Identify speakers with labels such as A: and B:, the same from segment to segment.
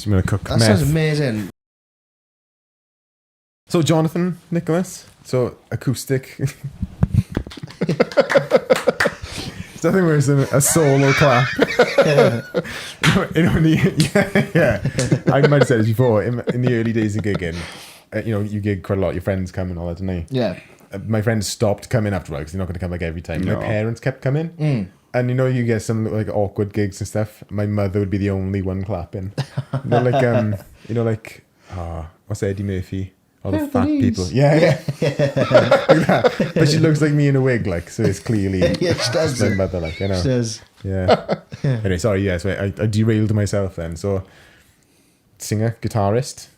A: He's going to cook
B: That
A: meth.
B: sounds amazing.
A: So Jonathan Nicholas, so acoustic. It's nothing worse than a solo clap. Yeah. I might have said this before. In the early days of gigging, you gig quite a lot. Your friends come and all that, don't they?
B: Yeah.
A: My friends stopped coming after because they're not going to come like every time.
C: No.
A: My parents kept coming. And you get some like awkward gigs and stuff. My mother would be the only one clapping. What's Eddie Murphy? All the fat people. Yeah. Like that. But she looks like me in a wig, like, so it's clearly
B: Yeah, she does.
A: my mother, like, you know.
B: She does.
A: Yeah. Anyway, sorry, yeah, so I derailed myself then. So singer, guitarist,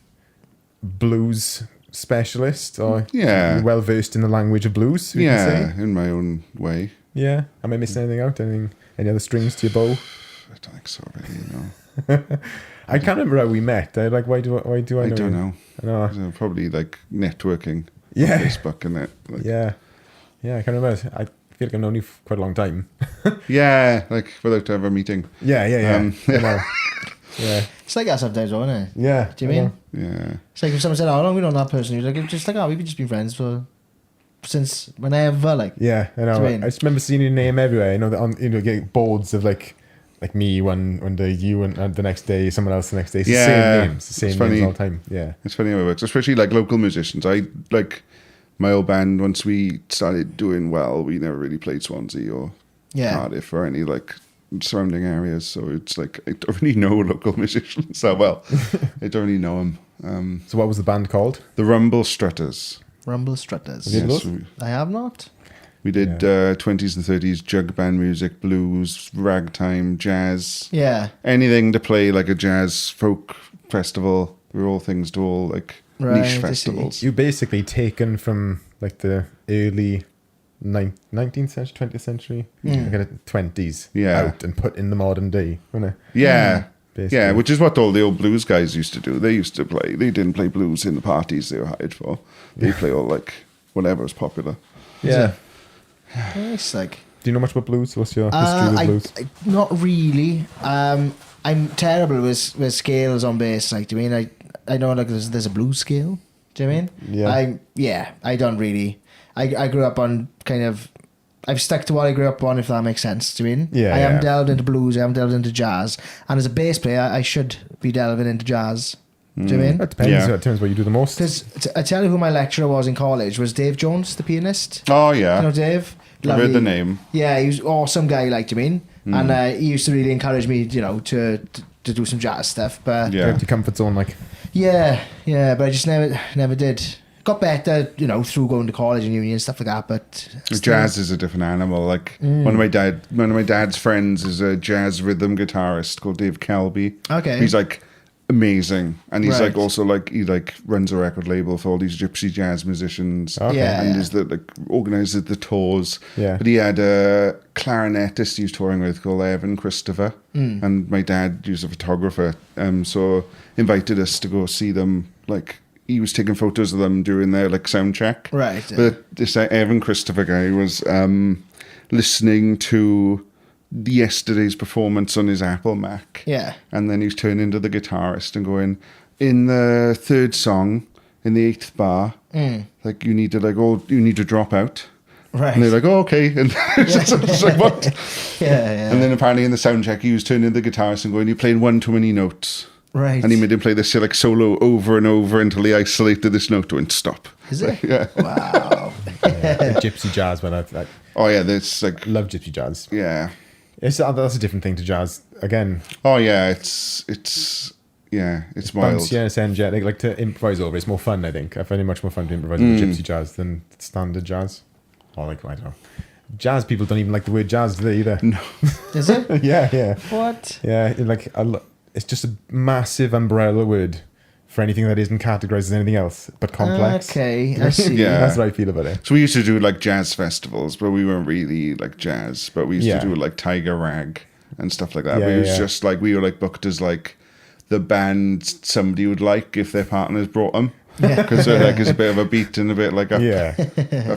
A: blues specialist, or well versed in the language of blues, you can say.
C: In my own way.
A: Yeah. Am I missing anything out? Any other strings to your bow?
C: I don't think so, really, no.
A: I can't remember how we met. Why do I know?
C: I don't know.
A: I know.
C: Probably like networking.
A: Yeah.
C: On Facebook and it. Like,
A: Yeah, I can't remember. I feel like I've known you for quite a long time.
C: yeah, like without ever meeting.
A: Yeah. I know. Yeah.
B: It's like that sometimes, isn't it?
A: Yeah.
B: Do you mean?
C: Yeah.
B: It's like if someone said, "Oh, how long we known that person?" You're like, just like, "Oh, we've just been friends since whenever." Like,
A: Yeah, I know.
B: Do you mean?
A: I just remember seeing your name everywhere. I know that on get boards of like me one day, you and the next day, someone else the next day. It's the same names,
C: It's
A: names all the time. Yeah.
C: It's funny how it works, especially like local musicians. I like my old band. Once we started doing well, we never really played Swansea or Cardiff or any like surrounding areas. So it's like I don't really know local musicians that well. I don't really know them.
A: So what was the band called?
C: The Rumblestrutters.
B: Rumblestrutters.
A: Have you
C: Yes,
A: looked?
B: I have not.
C: we did 20s and 30s jug band music, blues, ragtime, jazz.
B: Yeah.
C: Anything to play like a jazz folk festival. We're all things to all like
B: Right, I
C: niche
B: see.
C: festivals.
A: You basically taken from like the early 19th century, 20th century, like the 20s out and put in the modern day, wasn't it?
C: Yeah.
A: Basically.
C: Yeah, which is what all the old blues guys used to do. They used to play. They didn't play blues in the parties they were hired for. They play all like whatever was popular.
A: Yeah.
B: Nice, like.
A: Do you know much about blues? What's your history with blues?
B: Not really. I'm terrible with scales on bass. Like, do you mean I know like there's a blues scale? Do you mean?
A: Yeah.
B: I don't really. I grew up on kind of. I've stuck to what I grew up on, if that makes sense. Do you mean?
A: Yeah.
B: I haven't delved into blues. I haven't delved into jazz. And as a bass player, I should be delving into jazz. Do you mean?
A: It depends.
C: Yeah.
A: It depends what you do the most.
B: Because I tell you who my lecturer was in college was Dave Jones, the pianist.
C: Oh yeah,
B: You know Dave?
C: I've heard the name.
B: Yeah, he was an awesome guy, like, do you mean? And he used to really encourage me, to do some jazz stuff. But
C: Yeah.
A: Empty comfort zone, like.
B: yeah, but I just never did. Got better, through going to college and uni and stuff like that. But
C: Jazz is a different animal. Like one of my dad's friends is a jazz rhythm guitarist called Dave Kelby.
B: Okay.
C: He's like amazing, and he's
B: Right.
C: like also like he like runs a record label for all these gypsy jazz musicians.
A: Okay.
B: Yeah.
C: And is organizes the tours.
A: Yeah.
C: But he had a clarinetist he was touring with called Evan Christopher, and my dad was a photographer, so invited us to go see them. Like he was taking photos of them during their like sound check.
B: Right.
C: But this Evan Christopher guy was listening to yesterday's performance on his Apple Mac.
B: Yeah.
C: And then he's turning to the guitarist and going, in the third song, in the 8th bar, like you need to drop out.
B: Right.
C: And they're like, oh, okay. And it's just like, what?
B: Yeah.
C: And then apparently in the sound check, he was turning to the guitarist and going, you're playing one too many notes.
B: Right.
C: And he made him play this like solo over and over until he isolated this note and stop.
B: Is it?
C: Yeah.
B: Wow.
A: Gypsy jazz, but I
C: Oh yeah, that's like
A: love gypsy jazz.
C: yeah.
A: That's a different thing to jazz. Again,
C: Oh yeah, it's wild.
A: bouncy and energetic. Like to improvise over. It's more fun, I think. I find it much more fun to improvise over gypsy jazz than standard jazz. Or like, I don't know. Jazz people don't even like the word jazz, do they, either?
C: No.
B: Is it?
A: Yeah.
B: What?
A: Yeah, it's just a massive umbrella word for anything that isn't categorized as anything else, but complex.
B: Okay, I see.
C: Yeah.
A: That's what I feel about it.
C: So we used to do like jazz festivals, but we weren't really like jazz. But we used
A: Yeah.
C: to do like Tiger Rag and stuff like that.
A: Yeah,
C: but it was
A: yeah.
C: just like we were like booked as like the band somebody would like if their partners brought them. Because like it's a bit of a beat and a bit like up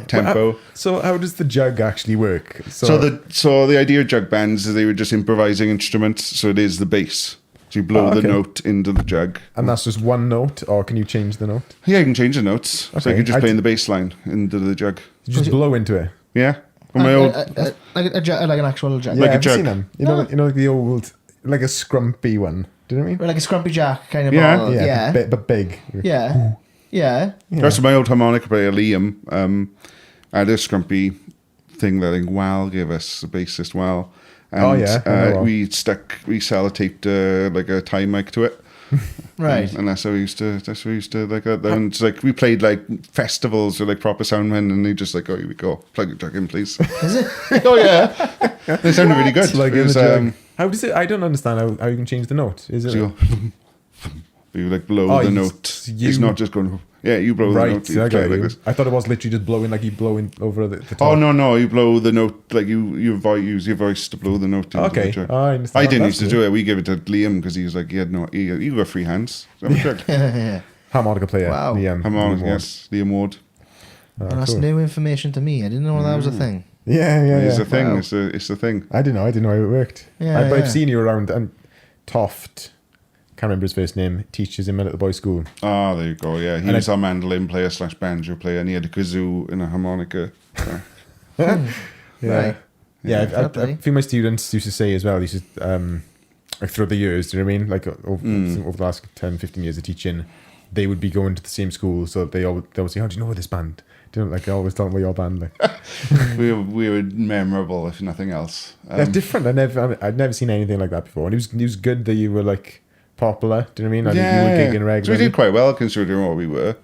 C: tempo.
A: So how does the jug actually work?
C: So the idea of jug bands is they were just improvising instruments. So it is the bass. So you blow the note into the jug.
A: And that's just one note, or can you change the note?
C: Yeah, you can change the notes. Okay. So you can just play in the bass line into the jug.
A: You just blow into it?
C: Yeah.
B: Like an actual jug.
A: Yeah,
C: like a
A: I've
C: jug.
A: seen them. You know, like the old, like a scrumpy one. Do you know what I mean?
B: Like a scrumpy jack kind of
C: Yeah.
B: bottle. Yeah.
A: But big.
B: Yeah. Yeah.
C: That's my old harmonica player, Liam. I had a scrumpy thing that I think Wal gave us, the bassist Wal. And we sellotaped like a tie mic to it.
B: Right.
C: And that's how we used to like that. And it's like we played like festivals with like proper soundmen, and they just like, oh, here we go, plug a jug in, please.
B: Is it?
C: Oh yeah. They sounded really good.
A: Like it was, how does it? I don't understand how you can change the note. Is it?
C: So you like blow the note. It's not just going. Yeah, you blow the note. You play like this.
A: I thought it was literally just blowing, like you blowing over the top.
C: Oh no! You blow the note like you use your voice to blow the note. Into the jug.
A: I understand.
C: I didn't used to do it. We gave it to Liam because he was like, he got free hands. So
B: Yeah.
A: Harmonica player.
B: Wow.
C: Liam, yes, Liam Ward.
B: Well, that's new information to me. I didn't know that was a thing.
A: Yeah.
C: It's a thing. Wow. It's a thing.
A: I didn't know how it worked.
B: Yeah,
A: I've seen you around, and Toft, can't remember his first name, teaches him at the boys' school.
C: Oh, there you go. Yeah, he was our mandolin player / banjo player, and he had a kazoo and a harmonica.
B: Right.
A: Yeah, a few of my students used to say as well, they used to, like throughout the years, do you know what I mean? Like over the last 10, 15 years of teaching, they would be going to the same school, so they would say, oh, do you know this band? Do you know, like, I always tell them about your band. Like.
C: we were memorable, if nothing else.
A: It's different. I'd never seen anything like that before. And it was good that you were, like, popular, do you know what I mean? And you were gigging regularly.
C: So we did quite well considering what we were.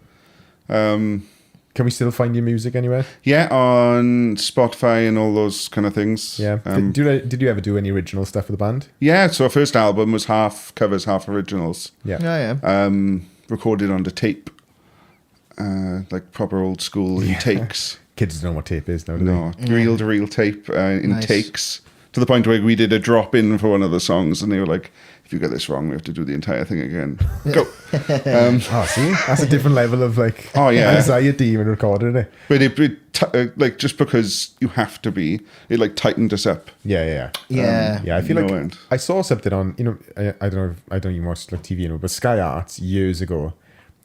A: Can we still find your music anywhere?
C: Yeah, on Spotify and all those kind of things.
A: Yeah. Did you ever do any original stuff for the band?
C: Yeah, so our first album was half covers, half originals.
A: Yeah.
B: Oh, yeah.
C: Recorded onto tape. Like proper old school in takes.
A: Kids don't know what tape is now, do
C: they? Reel-to-reel tape in takes. To the point where we did a drop-in for one of the songs, and they were like, if you get this wrong, we have to do the entire thing again. Go.
A: See? That's a different level of, like, anxiety when recording it.
C: But like, just because you have to be, it, like, tightened us up.
B: Yeah.
A: I feel like I saw something on, I don't know, I don't even watch, like, TV, but Sky Arts years ago,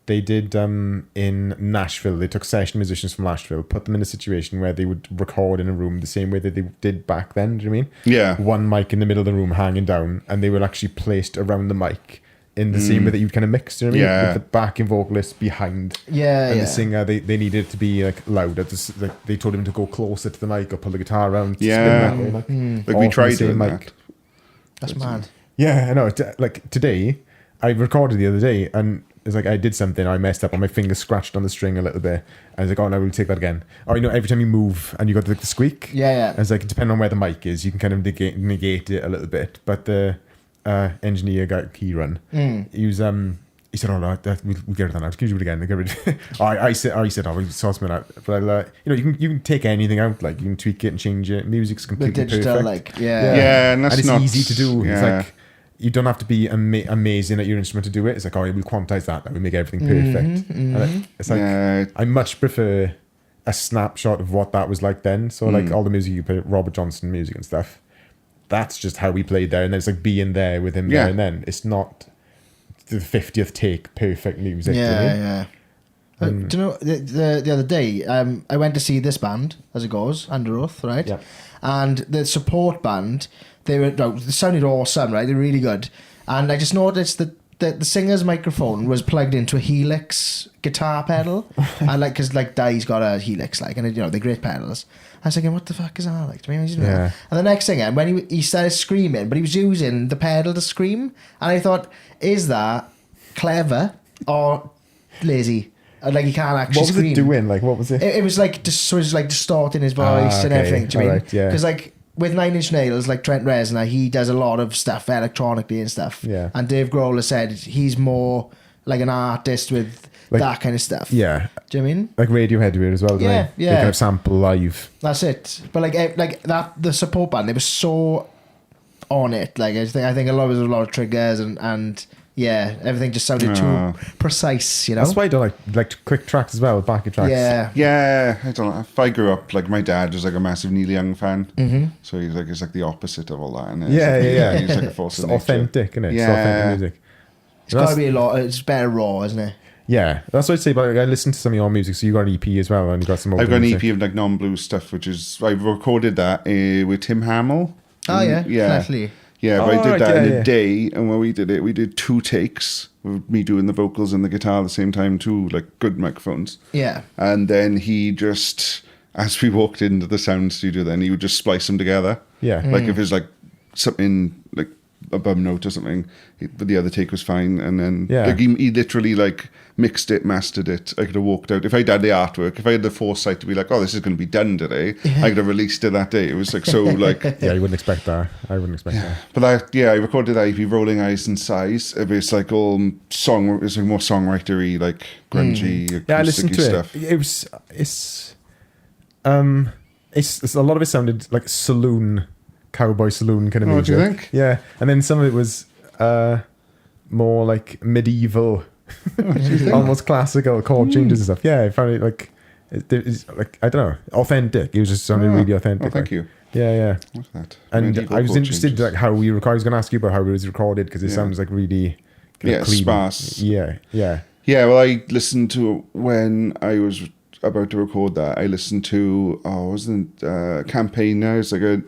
A: they did in Nashville. They took session musicians from Nashville, put them in a situation where they would record in a room the same way that they did back then. Do you know what I mean?
C: Yeah.
A: One mic in the middle of the room hanging down, and they were actually placed around the mic in the same way that you'd kind of mix. Do you know what I mean? With the backing vocalist behind.
B: And
A: the singer, they needed it to be like louder. Like they told him to go closer to the mic or pull the guitar around. To spin that way,
C: like we tried doing that.
B: That's mad.
A: Yeah, I know. Like today, I recorded the other day, and it's like I did something, I messed up, and my finger scratched on the string a little bit. And I was like, oh no, we'll take that again. Or every time you move and you got the squeak.
B: Yeah.
A: And it's like, depending on where the mic is, you can kind of negate it a little bit. But the engineer guy, Kieran, he was he said, oh no, we'll get rid of that now. Can you do it again? Get rid of it. I said, oh, we saw something out. But you can take anything out, like you can tweak it and change it. Music's completely
B: digital,
A: perfect.
B: And
C: that's
A: it's
C: not
A: easy to do.
C: Yeah.
A: It's like, you don't have to be amazing at your instrument to do it. It's like, we'll quantize that. We make everything perfect. It's like, I much prefer a snapshot of what that was like then. So like all the music you play, Robert Johnson music and stuff, that's just how we played there. And then it's like being there with him there and then. It's not the 50th take perfect music.
B: Do you know, the other day, I went to see this band, as it goes, Under Oath, right?
A: Yeah.
B: And the support band, they sounded awesome, right? They're really good. And I just noticed that the singer's microphone was plugged into a Helix guitar pedal. And because Dai's got a Helix, and they're great pedals. I was thinking, what the fuck is that like? And the next singer, when he started screaming, but he was using the pedal to scream. And I thought, is that clever or lazy? Like he can't actually
A: What was
B: scream.
A: it doing? Like, what was it?
B: It was like distorting his voice and everything. Do you mean? Because with 9 Inch Nails, like Trent Reznor, he does a lot of stuff electronically and stuff.
A: Yeah.
B: And Dave Grohl has said he's more like an artist with that kind of stuff.
A: Yeah.
B: Do you know what I mean?
A: Like Radiohead do it as well, don't they?
B: Yeah.
A: They kind of sample live.
B: That's it. But like that, the support band, they were so on it. Like I think a lot of triggers and Yeah, everything just sounded too precise, you know?
A: That's why I don't like quick tracks as well, backing tracks.
C: Yeah, I don't know. If I grew up, like, my dad was like a massive Neil Young fan. Mm-hmm. So it's like the opposite of all that. And
A: Yeah.
C: He's like a force of nature.
A: Authentic, isn't it?
C: Yeah.
A: It's authentic music.
B: It's got to be a lot, it's better raw, isn't it?
A: Yeah, that's what I'd say. But I listened to some of your music, so you got an EP as well, and you got some.
C: I've got an
A: music.
C: EP of like non-blues stuff, which is I recorded that with Tim Hamill.
B: Oh yeah, definitely.
C: Yeah, but I did that in a day, and when we did it, we did 2 takes with me doing the vocals and the guitar at the same time, too, like good microphones.
B: Yeah.
C: And then he just, as we walked into the sound studio, then he would just splice them together.
A: Yeah.
C: Like if it's like something like a bum note or something, but the other take was fine, and then like he literally like mixed it, mastered it. I could have walked out if I'd had the artwork, if I had the foresight to be like, oh, this is going to be done today, I could have released it that day. It was like so like
A: yeah, you wouldn't expect that. I wouldn't expect that.
C: But I recorded that EP, Rolling Eyes and Sighs. It's like all it's like more songwritery, like grungy, acoustic
A: I listened to
C: stuff.
A: It's a lot of it sounded like cowboy saloon kind of music.
C: Do you think?
A: Yeah, and then some of it was more like medieval, almost classical chord changes and stuff. Yeah, I found it like it's like I don't know, authentic. It was just sounding really authentic.
C: Oh, thank you.
A: Yeah.
C: What's that?
A: And
C: Medieval
A: I was
C: chord
A: interested
C: changes.
A: like how we recorded. I was going to ask you about how it was recorded because it sounds like really clean.
C: Sparse.
A: Yeah.
C: Yeah, well, I listened to when I was about to record that. I listened to Campaigner. It's like a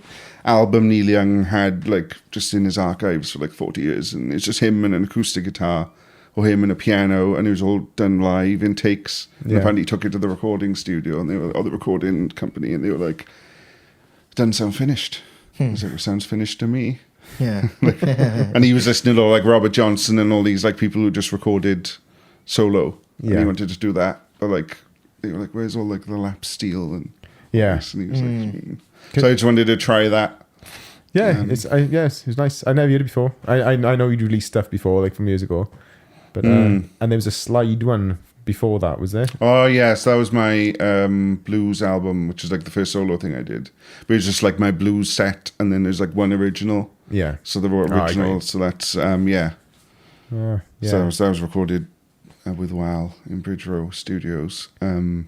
C: album Neil Young had like just in his archives for like 40 years, and it's just him and an acoustic guitar or him and a piano, and it was all done live in takes. And apparently he took it to the recording studio and the recording company, and they were like, doesn't sound finished. I was like, it sounds finished to me.
B: Yeah.
C: And he was listening to like Robert Johnson and all these like people who just recorded solo, and he wanted to do that, but like they were like, where's all like the lap steel and this? And he was like, so I just wanted to try that.
A: Yeah, it was nice. I never heard it before. I know you'd released stuff before, like from years ago, but and there was a slide one before that, was there?
C: Oh yes, that was my blues album, which is like the first solo thing I did. But it's just like my blues set, and then there's like one original.
A: Yeah.
C: So they were original. So that's So that was recorded with Wal in Bridge Row Studios. That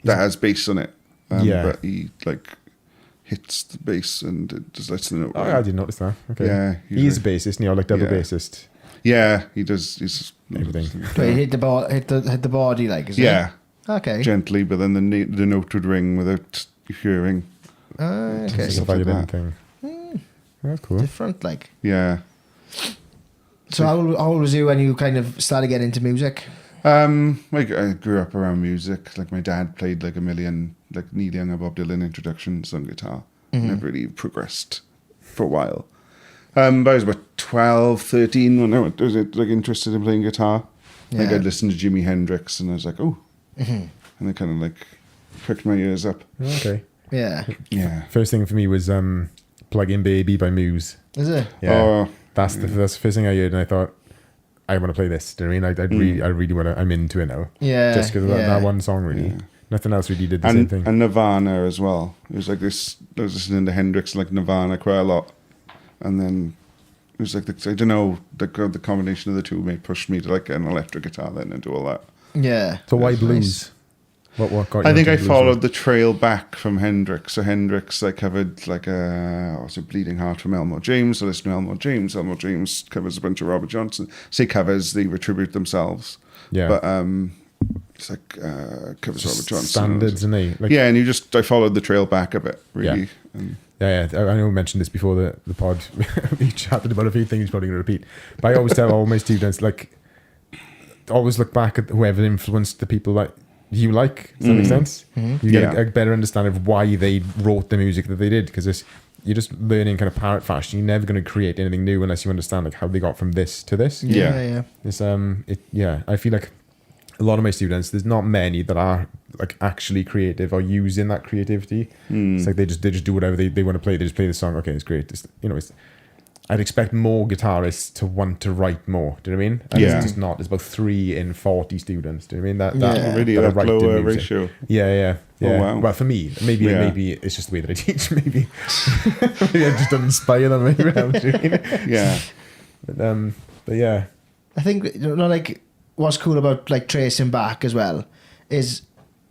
C: has bass on it. But he like hits the bass and it just lets the note.
A: Oh, I didn't notice that. Okay.
C: Yeah,
A: he's a bassist, like double bassist.
C: Yeah, he does. He's
A: everything.
B: But he hit the body like. Is it? Okay.
C: Gently, but then the note would ring without hearing.
B: Okay.
A: It's a violin thing. That's cool.
B: Different, like.
C: Yeah.
B: So how old was you when you kind of started getting into music?
C: Like I grew up around music. Like my dad played like a million like Neil Young and Bob Dylan introductions on guitar. Never really progressed for a while. But I was about 12, 13 when I was like interested in playing guitar. Like I'd listen to Jimi Hendrix and I was like, oh. And it kind of like pricked my ears up.
A: Okay.
B: Yeah.
A: First thing for me was Plug In Baby by Muse.
B: Is it?
A: Yeah. That's the first thing I heard, and I thought, I want to play this. Do you know what I mean? I really want to. I'm into it now.
B: Yeah.
A: Just because of that one song, really. Yeah. Nothing else really did the same thing.
C: And Nirvana as well. It was like this. I was listening to Hendrix, like Nirvana, quite a lot, and then it was like I don't know. The combination of the two pushed me to like get an electric guitar then and do all that.
B: Yeah.
A: So why blues? What got you?
C: I think I followed the trail back from Hendrix. So Hendrix, I covered like Bleeding Heart from Elmore James. I listened to Elmore James. Elmore James covers a bunch of Robert Johnson. Say covers, they retribute themselves.
A: Yeah.
C: But it's like covers
A: just
C: Robert Johnson.
A: Standards, and they
C: I followed the trail back a bit, really.
A: Yeah. I know we mentioned this before the pod. We chatted about a few things, probably going to repeat. But I always tell all my students, like, always look back at whoever influenced the people that you like. Does that make sense? You get a better understanding of why they wrote the music that they did, because you're just learning kind of parrot fashion. You're never going to create anything new unless you understand like how they got from this to this.
B: Yeah.
A: It's I feel like a lot of my students, there's not many that are like actually creative or using that creativity. It's like they just do whatever they want to play. They just play the song. Okay, it's great. I'd expect more guitarists to want to write more. Do you know what I mean? And it's just not. It's about 3 in 40 students. Do you know what I mean?
C: Really, that low ratio.
A: Yeah.
C: Oh, wow.
A: Well, for me, maybe it's just the way that I teach. Maybe I just don't inspire them. Maybe,
C: Yeah.
A: But yeah.
B: I think like what's cool about like tracing back as well is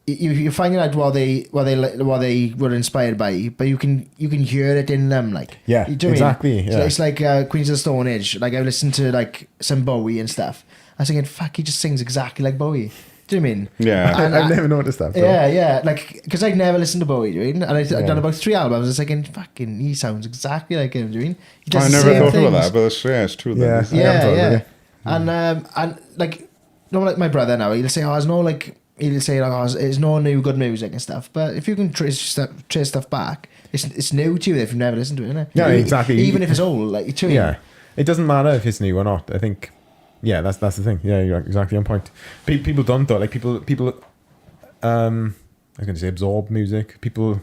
B: you're finding out what they were inspired by, but you can hear it in them, like
A: exactly. Yeah.
B: So it's like Queens of the Stone Age. Like I listened to like some Bowie and stuff. I was thinking, fuck, he just sings exactly like Bowie. Do you know what I mean?
A: Yeah, I've never noticed that. Bro.
B: Yeah, like because I'd never listened to Bowie, and I'd done about 3 albums. I was thinking, fucking, he sounds exactly like him. Do you mean?
C: I never thought about that, but it's true.
B: Yeah. And like, like my brother now, he'll say, there's no new good music and stuff. But if you can trace stuff back, it's new to you if you've never listened to it, isn't it?
A: Yeah, exactly.
B: Even if it's old, like
A: it doesn't matter if it's new or not. I think. Yeah, that's the thing. Yeah, you're exactly on point. People don't though. Like people. I was going to say absorb music. People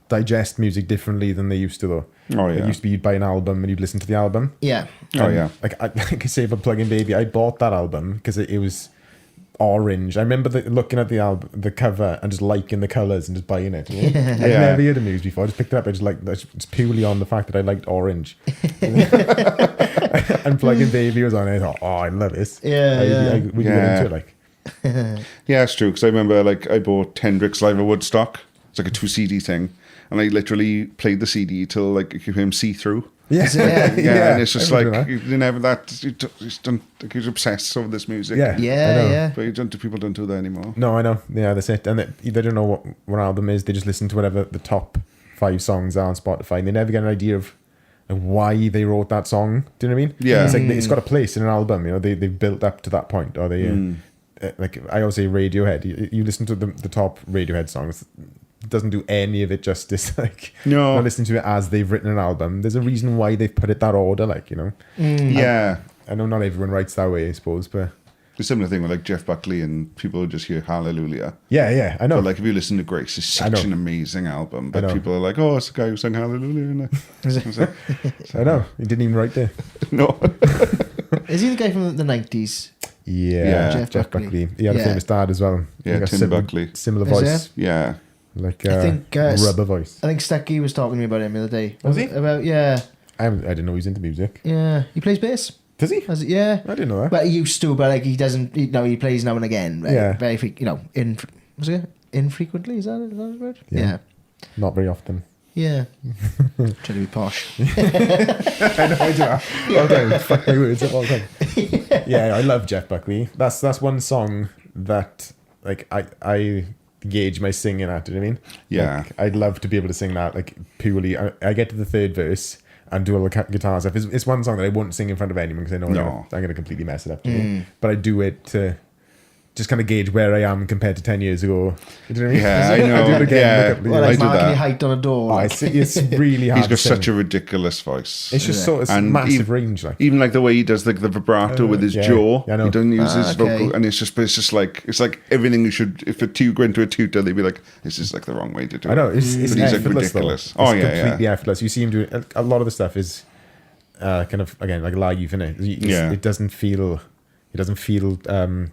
A: digest music differently than they used to though.
C: Oh yeah.
A: It used to be you'd buy an album and you'd listen to the album.
B: Yeah.
A: Like I say for Plug-in Baby, I bought that album because it was orange. I remember looking at the album, the cover, and just liking the colours and just buying it. You know? I'd never heard of music before. I just picked it up. I just it's purely on the fact that I liked orange. And Plug-in Baby was on it. I thought, I love this.
B: We
A: went into it like.
C: Yeah, it's true. Because I remember, like, I bought Hendrix Live at Woodstock. It's like a 2 CD thing, and I literally played the CD till like you could hear him see through.
B: Yeah,
C: and it's just like you never that. He's obsessed over this music.
B: Yeah.
C: But people don't do that anymore.
A: No, I know. Yeah, that's it. And they don't know what album is. They just listen to whatever the top 5 songs are on Spotify, and they never get an idea of why they wrote that song. Do you know what I mean?
C: Yeah.
A: It's like it's got a place in an album. You know, they've built up to that point, or they like I always say Radiohead. You listen to the top Radiohead songs. It doesn't do any of it justice. Like,
C: no,
A: not listening to it as they've written an album. There's a reason why they've put it that order. Like, you know.
C: Yeah.
A: I know not everyone writes that way, I suppose, but
C: the similar thing with like Jeff Buckley and people just hear Hallelujah.
A: Yeah, I know.
C: But like if you listen to Grace, it's such an amazing album. But people are like, it's the guy who sang Hallelujah.
A: I know. He didn't even write it.
C: No.
B: Is he the guy from the 90s?
A: Yeah. Jeff Buckley. He had a famous dad as well.
C: Yeah, Tim Buckley.
A: Similar voice.
C: Yeah.
A: Like I think, rubber voice.
B: I think Stucky was talking to me about him the other day.
A: Was he?
B: About
A: I didn't know he was into music.
B: Yeah, he plays bass.
A: Does he?
B: Yeah,
A: I didn't know that.
B: But he used to, but like he doesn't. He plays now and again. Right?
A: Yeah,
B: very infrequently. Is that a word? Yeah,
A: not very often.
B: Yeah, trying to be posh.
A: I know I do. All time, fuck my words up all the time. Yeah, I love Jeff Buckley. That's one song that like I gauge my singing at. Do you know what I mean?
C: Yeah,
A: like, I'd love to be able to sing that like purely. I get to the 3rd verse and do all the guitar stuff. It's one song that I won't sing in front of anyone because I know I'm going to completely mess it up. But I do it to just kind of gauge where I am compared to 10 years ago. You know what I mean?
C: Yeah, I know.
A: I do it again.
B: Well, like marking your height on a door.
A: Like. It's really hard.
C: He's got such a ridiculous voice.
A: It's just so massive range. Like.
C: Even like the way he does like the vibrato with his jaw.
A: Yeah, I know.
C: He doesn't use his vocal, and it's just like everything you should. If a go into a tutor, they'd be like, "This is like the wrong way to do it."
A: I know. It's
C: he's like ridiculous.
A: It's completely effortless. You see him doing a lot of the stuff is kind of again like live, isn't it? It doesn't feel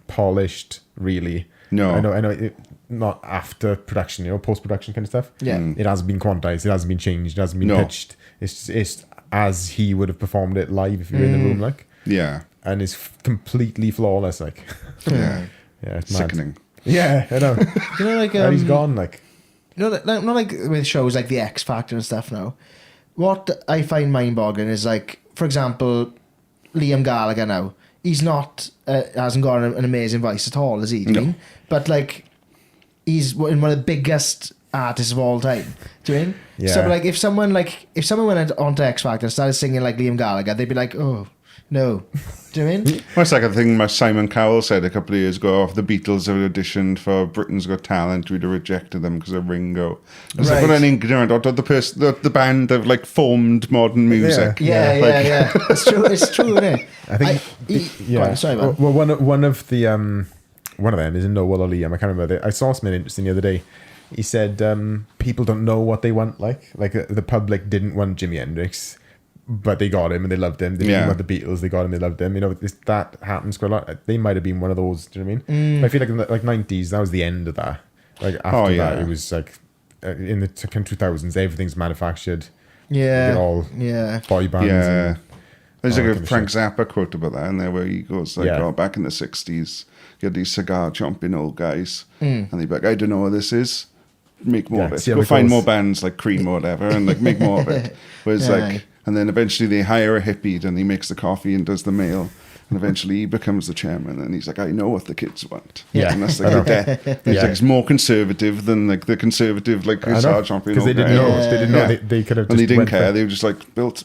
A: polished really.
C: No,
A: I know. Not after production, post production kind of stuff.
B: Yeah,
A: it hasn't been quantized. It hasn't been changed. It hasn't been pitched. It's as he would have performed it live if you were in the room, like.
C: Yeah,
A: and it's completely flawless, like.
C: Yeah,
A: it's
C: sickening.
A: Mad. Yeah, I know.
B: Like
A: he's gone, like.
B: Not like with shows like the X Factor and stuff now. What I find mind-boggling is like, for example, Liam Gallagher now. He's not hasn't got an amazing voice at all, is he?
C: No.
B: But like, he's one of the biggest artists of all time. Do you mean?
A: Yeah.
B: So like, if someone went onto X Factor and started singing like Liam Gallagher, they'd be like, oh no. Do you mean?
C: Well, it's like a thing Simon Cowell said a couple of years ago. If the Beatles had auditioned for Britain's Got Talent, we'd have rejected them because of Ringo. It's like, what an ignorant, or the band have like formed modern music.
B: Yeah. It's true. It's true, isn't it?
A: I think.
B: Sorry, man.
A: Well, one of them is Noel or Liam. I can't remember. I saw something interesting the other day. He said people don't know what they want. Like the public didn't want Jimi Hendrix. But they got him and they loved him. They didn't want the Beatles. They got him. They loved him. That happens quite a lot. They might have been one of those. Do you know what I mean? I feel like in the 90s, that was the end of that. Like after that, it was like in the 2000s, everything's manufactured.
B: Yeah,
A: all boy bands.
C: Yeah, There's like a Frank Zappa quote about that in there where he goes like, oh, back in the 60s, you had these cigar chomping old guys, and they'd be like, I don't know what this is. Make more of it. Go find more bands like Cream or whatever and like make more of it. Whereas and then eventually they hire a hippie and he makes the coffee and does the mail. And eventually he becomes the chairman and he's like, I know what the kids want.
A: Yeah.
C: And that's like the death. He's like, he's more conservative than like the conservative like guitar chomping.
A: Because they didn't know. They didn't know they could have just.
C: And they didn't care. They were just like built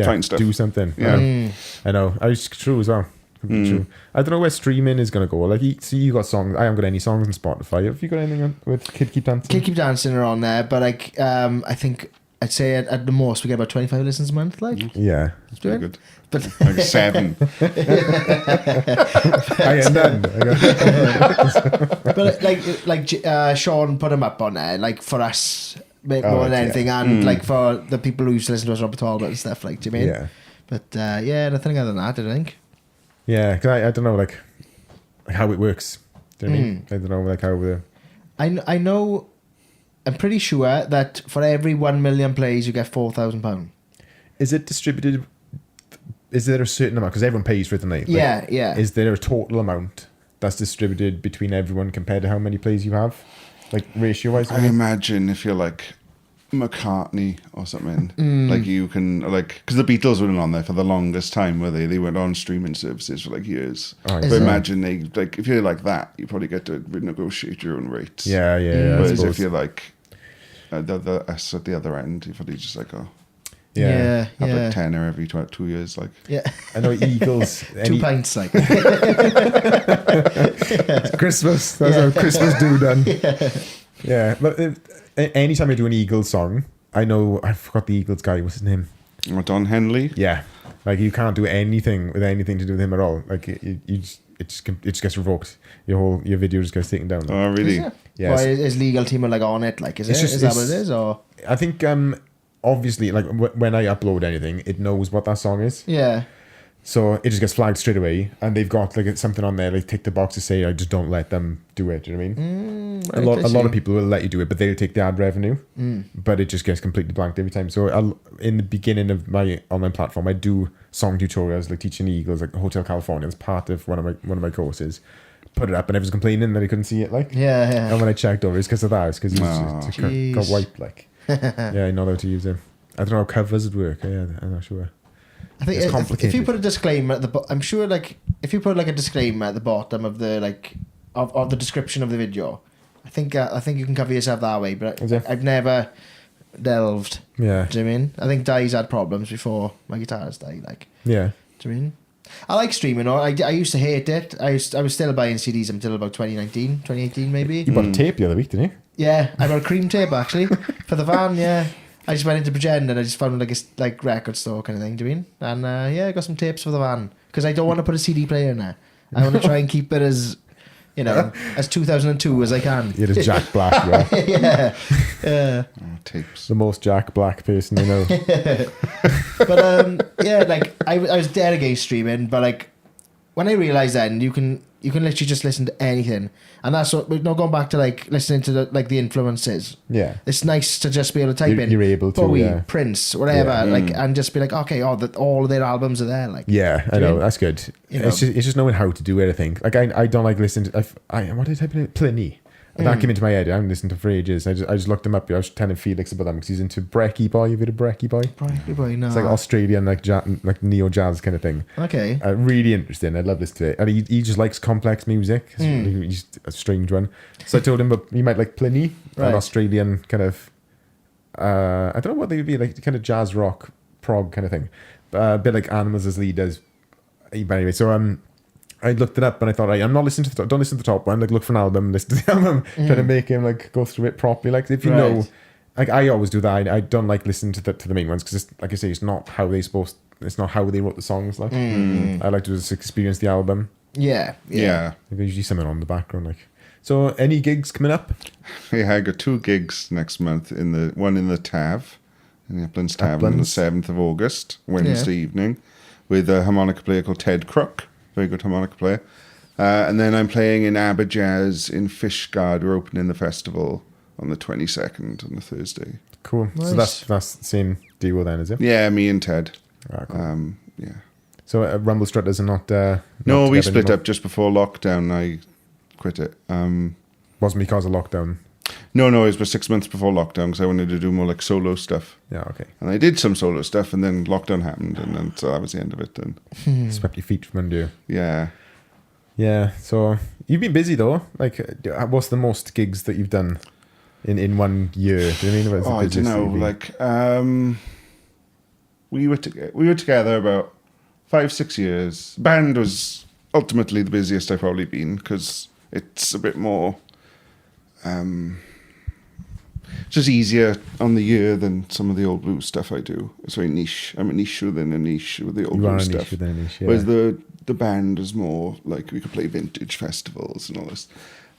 C: fine stuff.
A: Do something.
C: Yeah.
A: I know. It's true as well. True. I don't know where streaming is going to go. Like, you got songs. I haven't got any songs on Spotify. Have you got anything on with Kid Keep Dancing?
B: Kid Keep Dancing are on there, but like, I think I'd say at the most we get about 25 listens a month. Like,
A: yeah,
C: that's pretty good.
B: But
C: like 7.
A: I got none.
B: But like Sean put them up on there, like for us more than anything, and like for the people who used to listen to us Robert Talbot and stuff. Like, do you mean?
A: Yeah.
B: But nothing other than that, I think.
A: Yeah, because I don't know like how it works. Do you know what I mean? I don't know like how the.
B: I know. I'm pretty sure that for every 1 million plays, you get £4,000.
A: Is it distributed? Is there a certain amount? Because everyone pays for it, don't they? Like,
B: yeah.
A: Is there a total amount that's distributed between everyone compared to how many plays you have? Like, ratio-wise?
C: I imagine if you're like McCartney or something, like you can, like, because the Beatles weren't on there for the longest time, were they? They went on streaming services for like years. But imagine they, like, if you're like that, you probably get to negotiate your own rates.
A: Yeah.
C: Whereas if you're like us at the other end, you're probably just like,
B: have
C: like tenner every 2 years, like.
B: Yeah.
A: I know Eagles.
B: 2 pints, like.
A: Christmas. That's how Christmas do done. Yeah. But anytime I do an Eagles song, I know, I forgot the Eagles guy, what's his name?
C: Don Henley?
A: Yeah. Like, you can't do anything with anything to do with him at all. Like, it just gets revoked. Your video just gets taken down.
C: Oh, really?
A: Yeah.
B: Why is legal team like on it? Like, is that what it is? Or
A: I think obviously, like when I upload anything, it knows what that song is.
B: Yeah.
A: So it just gets flagged straight away, and they've got like something on there, like tick the box to say, I just don't let them do it. Do you know what I mean?
B: Right,
A: a lot of people will let you do it, but they'll take the ad revenue. But it just gets completely blanked every time. So in the beginning of my online platform, I do song tutorials, like teaching the Eagles, like Hotel California. It's part of one of my courses. Put it up, and everyone's complaining that they couldn't see it. Like,
B: yeah.
A: And when I checked over, it's because of that. It's because he got wiped. Like, yeah, I know how to use it. I don't know how covers would work. Yeah, I'm not sure.
B: I think it's complicated. If you put a disclaimer at the I'm sure like if you put like a disclaimer at the bottom of the like of the description of the video, I think you can cover yourself that way. But I've never delved.
A: Yeah.
B: Do you know what I mean? I think Di's had problems before my guitarist died. Like.
A: Yeah.
B: Do you know what I mean? I like streaming. I used to hate it. I was still buying CDs until about 2018 maybe.
A: You bought a tape the other week, didn't you?
B: Yeah, I bought a cream tape actually for the van. Yeah, I just went into Pretend and I just found like a record store kind of thing. Do you mean? And I got some tapes for the van because I don't want to put a CD player in there. I want to try and keep it as as 2002 as I can.
A: You're a Jack Black,
B: yeah.
C: Tapes.
A: The most Jack Black person I know.
B: But like I was dead against streaming, but like when I realised then you can literally just listen to anything, and that's what we're not going back to like listening to the influences.
A: Yeah,
B: it's nice to just be able to type in.
A: You're able to
B: Bowie, Prince, whatever, like, and just be like, okay, all of their albums are there. Like,
A: yeah, I know that's good. It's just knowing how to do it. I think. Like I don't like listening to. What did I type in? Pliny. And that came into my head. I haven't listened to for ages. I just looked him up. I was telling Felix about them because he's into Brekkie Boy. You've heard of Brekkie Boy?
B: Brekkie Boy, no.
A: It's like Australian, like neo jazz kind of thing.
B: Okay.
A: Really interesting. I love this to it. And he just likes complex music. He's a strange one. So I told him, but he might like Pliny, an Australian kind of. I don't know what they would be like, kind of jazz rock prog kind of thing, a bit like Animals as Leaders. But anyway, so I looked it up and I thought, I'm not listening to don't listen to the top one. Like, look for an album, listen to the album, trying to make him like go through it properly. Like, if you know, like I always do that. I don't like listening to the main ones because, like I say, it's not how they wrote the songs. Like, I like to just experience the album.
B: Yeah.
A: There's usually something on the background. Like, so any gigs coming up?
C: Yeah, I got 2 gigs next month. One in the Tav, in the Uplands Tavern, on the 7th of August, Wednesday evening, with a harmonica player called Ted Crook. Very good harmonica player. And then I'm playing in Aberjazz in Fishguard. We're opening the festival on the 22nd on the Thursday.
A: Cool. Nice. So that's the same deal then, is it?
C: Yeah, me and Ted.
A: Cool.
C: Yeah.
A: So Rumblestrutters are not.
C: No,
A: not
C: we
A: together
C: split
A: anymore?
C: up just before lockdown. I quit it.
A: Wasn't because of lockdown.
C: No, it was about 6 months before lockdown because I wanted to do more like solo stuff.
A: Yeah, okay.
C: And I did some solo stuff, and then lockdown happened, and then so that was the end of it. And
A: Swept your feet from under you.
C: yeah.
A: Yeah, so you've been busy though. Like, what's the most gigs that you've done in 1 year? Do you know what I mean?
C: I don't know. Like, we were together about 5-6 years. Band was ultimately the busiest I've probably been because it's a bit more. It's just easier on the year than some of the old blues stuff I do. It's very niche. I'm a niche within a niche with the old blues stuff.
A: Niche within a niche, yeah.
C: Whereas the band is more like we could play vintage festivals and all this.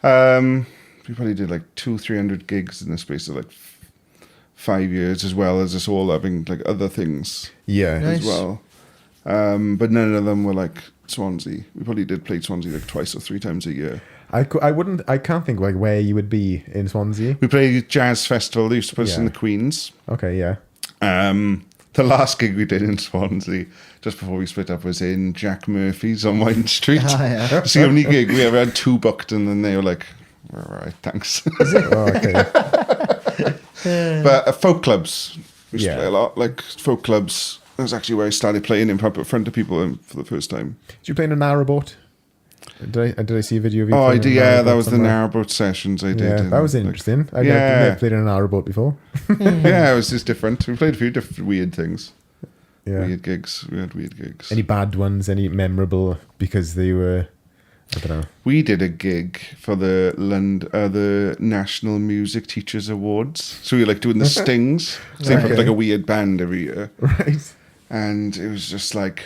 C: We probably did like 200-300 gigs in the space of like 5 years, as well as us all having like other things as well. But none of them were like Swansea. We probably did play Swansea like 2 or 3 times a year.
A: I can't think like where you would be in Swansea.
C: We played a jazz festival. They used to put us in the Queens.
A: Okay, yeah.
C: The last gig we did in Swansea, just before we split up, was in Jack Murphy's on Wine Street.
B: Yeah.
C: It's the only gig we ever had 2 booked, and then they were like, all right, thanks.
A: Oh, okay.
C: But folk clubs, we used to play a lot. Like folk clubs, that's actually where I started playing in front of people for the first time.
A: Did you play in a narrowboat? Did I see a video of you?
C: Oh, I did. Yeah, that was
A: somewhere?
C: The narrowboat sessions I did.
A: Yeah, that was interesting. I've never played in a narrowboat before.
C: Yeah, it was just different. We played a few different weird things.
A: Yeah.
C: Weird gigs. We had weird gigs.
A: Any bad ones? Any memorable because they were? I don't know.
C: We did a gig for the National Music Teachers Awards. So we were like doing the Stings. So they put like a weird band every year.
A: Right.
C: And it was just like,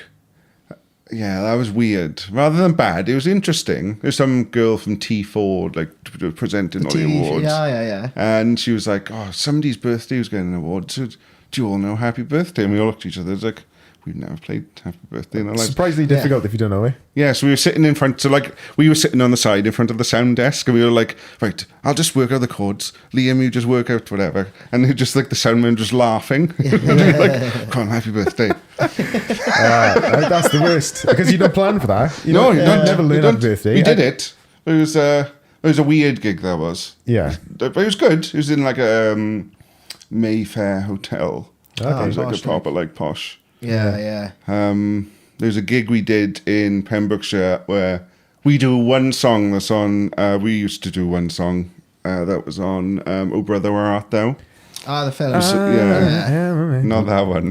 C: yeah, that was weird. Rather than bad, it was interesting. There's some girl from T4 like presenting all the awards.
B: Yeah.
C: And she was like, oh, somebody's birthday was getting an award. So do you all know Happy Birthday? And we all looked at each other. It's like, we've never played Happy Birthday in our lives.
A: Surprisingly difficult if you don't know it.
C: Yeah, so we were sitting in front. So like we were sitting on the side in front of the sound desk, and we were like, right, I'll just work out the chords. Liam, you just work out whatever. And they just like the soundman just laughing. Like, come on, Happy Birthday.
A: That's the worst because you don't plan for that. You never learn Happy Birthday.
C: We did it. It was a weird gig. That was.
A: Yeah,
C: but it was good. It was in like a Mayfair hotel.
A: Okay.
C: It was like a proper like posh.
B: Yeah.
C: There's a gig we did in Pembrokeshire where we do one song that's on. We used to do one song that was on "Oh Brother, Where Art Thou."
B: The film.
C: Not that one.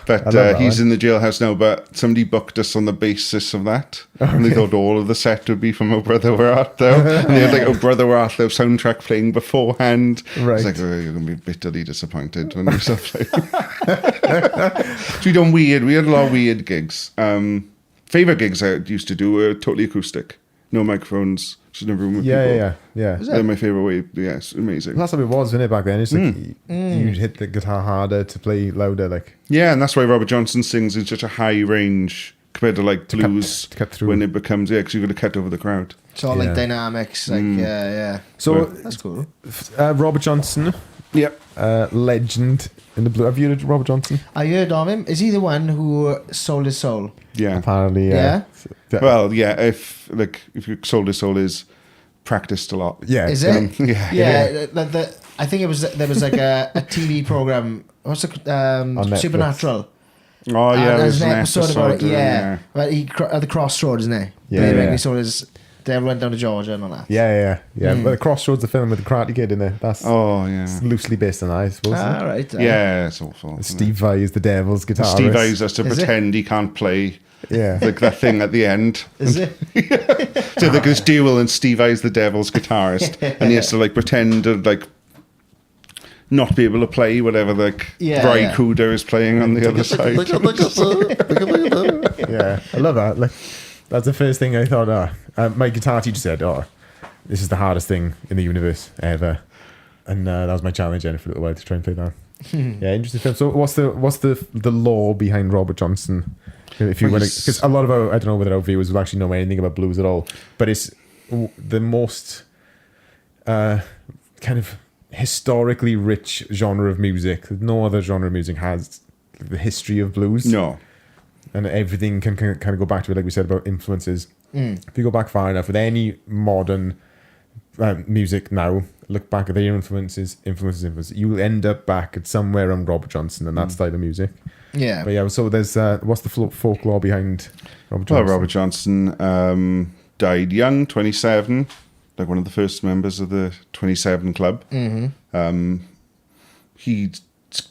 C: But he's in the jailhouse now. But somebody booked us on the basis of that, and they thought all of the set would be from "Oh Brother, Where Art Thou," and they had like "Oh Brother, Where Art Thou" soundtrack playing beforehand.
A: Right.
C: It's like, you're gonna be bitterly disappointed when you start playing. So we done weird. We had a lot of weird gigs. Favorite gigs I used to do were totally acoustic, no microphones. Just in a room with people.
A: Yeah.
C: They're my favourite way. Yeah, it's amazing.
A: That's how it was, wasn't it, back then? It's like you'd hit the guitar harder to play louder, like.
C: Yeah, and that's why Robert Johnson sings in such a high range compared to like blues
A: cut through.
C: when it becomes because you've got to cut over the crowd.
B: It's all like dynamics, like yeah.
A: So
B: that's cool.
A: Robert Johnson, legend in the blue. Have you heard of Robert Johnson?
B: I heard of him. Is he the one who sold his soul?
C: Yeah,
A: apparently.
B: Yeah.
C: Well, yeah. If your sold his soul is practiced a lot.
A: Yeah.
B: Is it?
C: Yeah.
B: I think there was like a TV program. What's it? Supernatural.
C: Oh yeah,
B: there's an
C: episode
B: about it.
C: Yeah.
B: But he at the crossroads, isn't he?
A: Yeah.
B: He sold his. They went down to Georgia and all that.
A: Yeah. But the Crossroads, the film with the Karate Kid in there. That's loosely based on that, I suppose.
B: Right.
C: Yeah, it's awful.
A: Steve Vai is the devil's guitarist.
C: Steve Vai has to pretend he can't play.
A: Yeah.
C: Like that thing at the end.
B: Is it?
C: So like this duel and Steve Vai's the devil's guitarist. And he has to like pretend to like not be able to play whatever like Ry Cooder is playing on the other side.
A: Yeah. I love that. Like, that's the first thing I thought. My guitar teacher said, this is the hardest thing in the universe ever. And that was my challenge then for a little while to try and play that. Yeah, interesting film. So what's the lore behind Robert Johnson? If you want to, because a lot of I don't know whether our viewers will actually know anything about blues at all, but it's the most kind of historically rich genre of music. No other genre of music has the history of blues.
C: No.
A: and everything can kind of go back to it, like we said about influences. If you go back far enough with any modern music now, look back at their influences, you will end up back at somewhere on Robert Johnson and that style of music.
B: Yeah.
A: But yeah, so there's what's the folklore behind Robert Johnson?
C: Well, Robert Johnson died young, 27, like one of the first members of the 27 Club. He's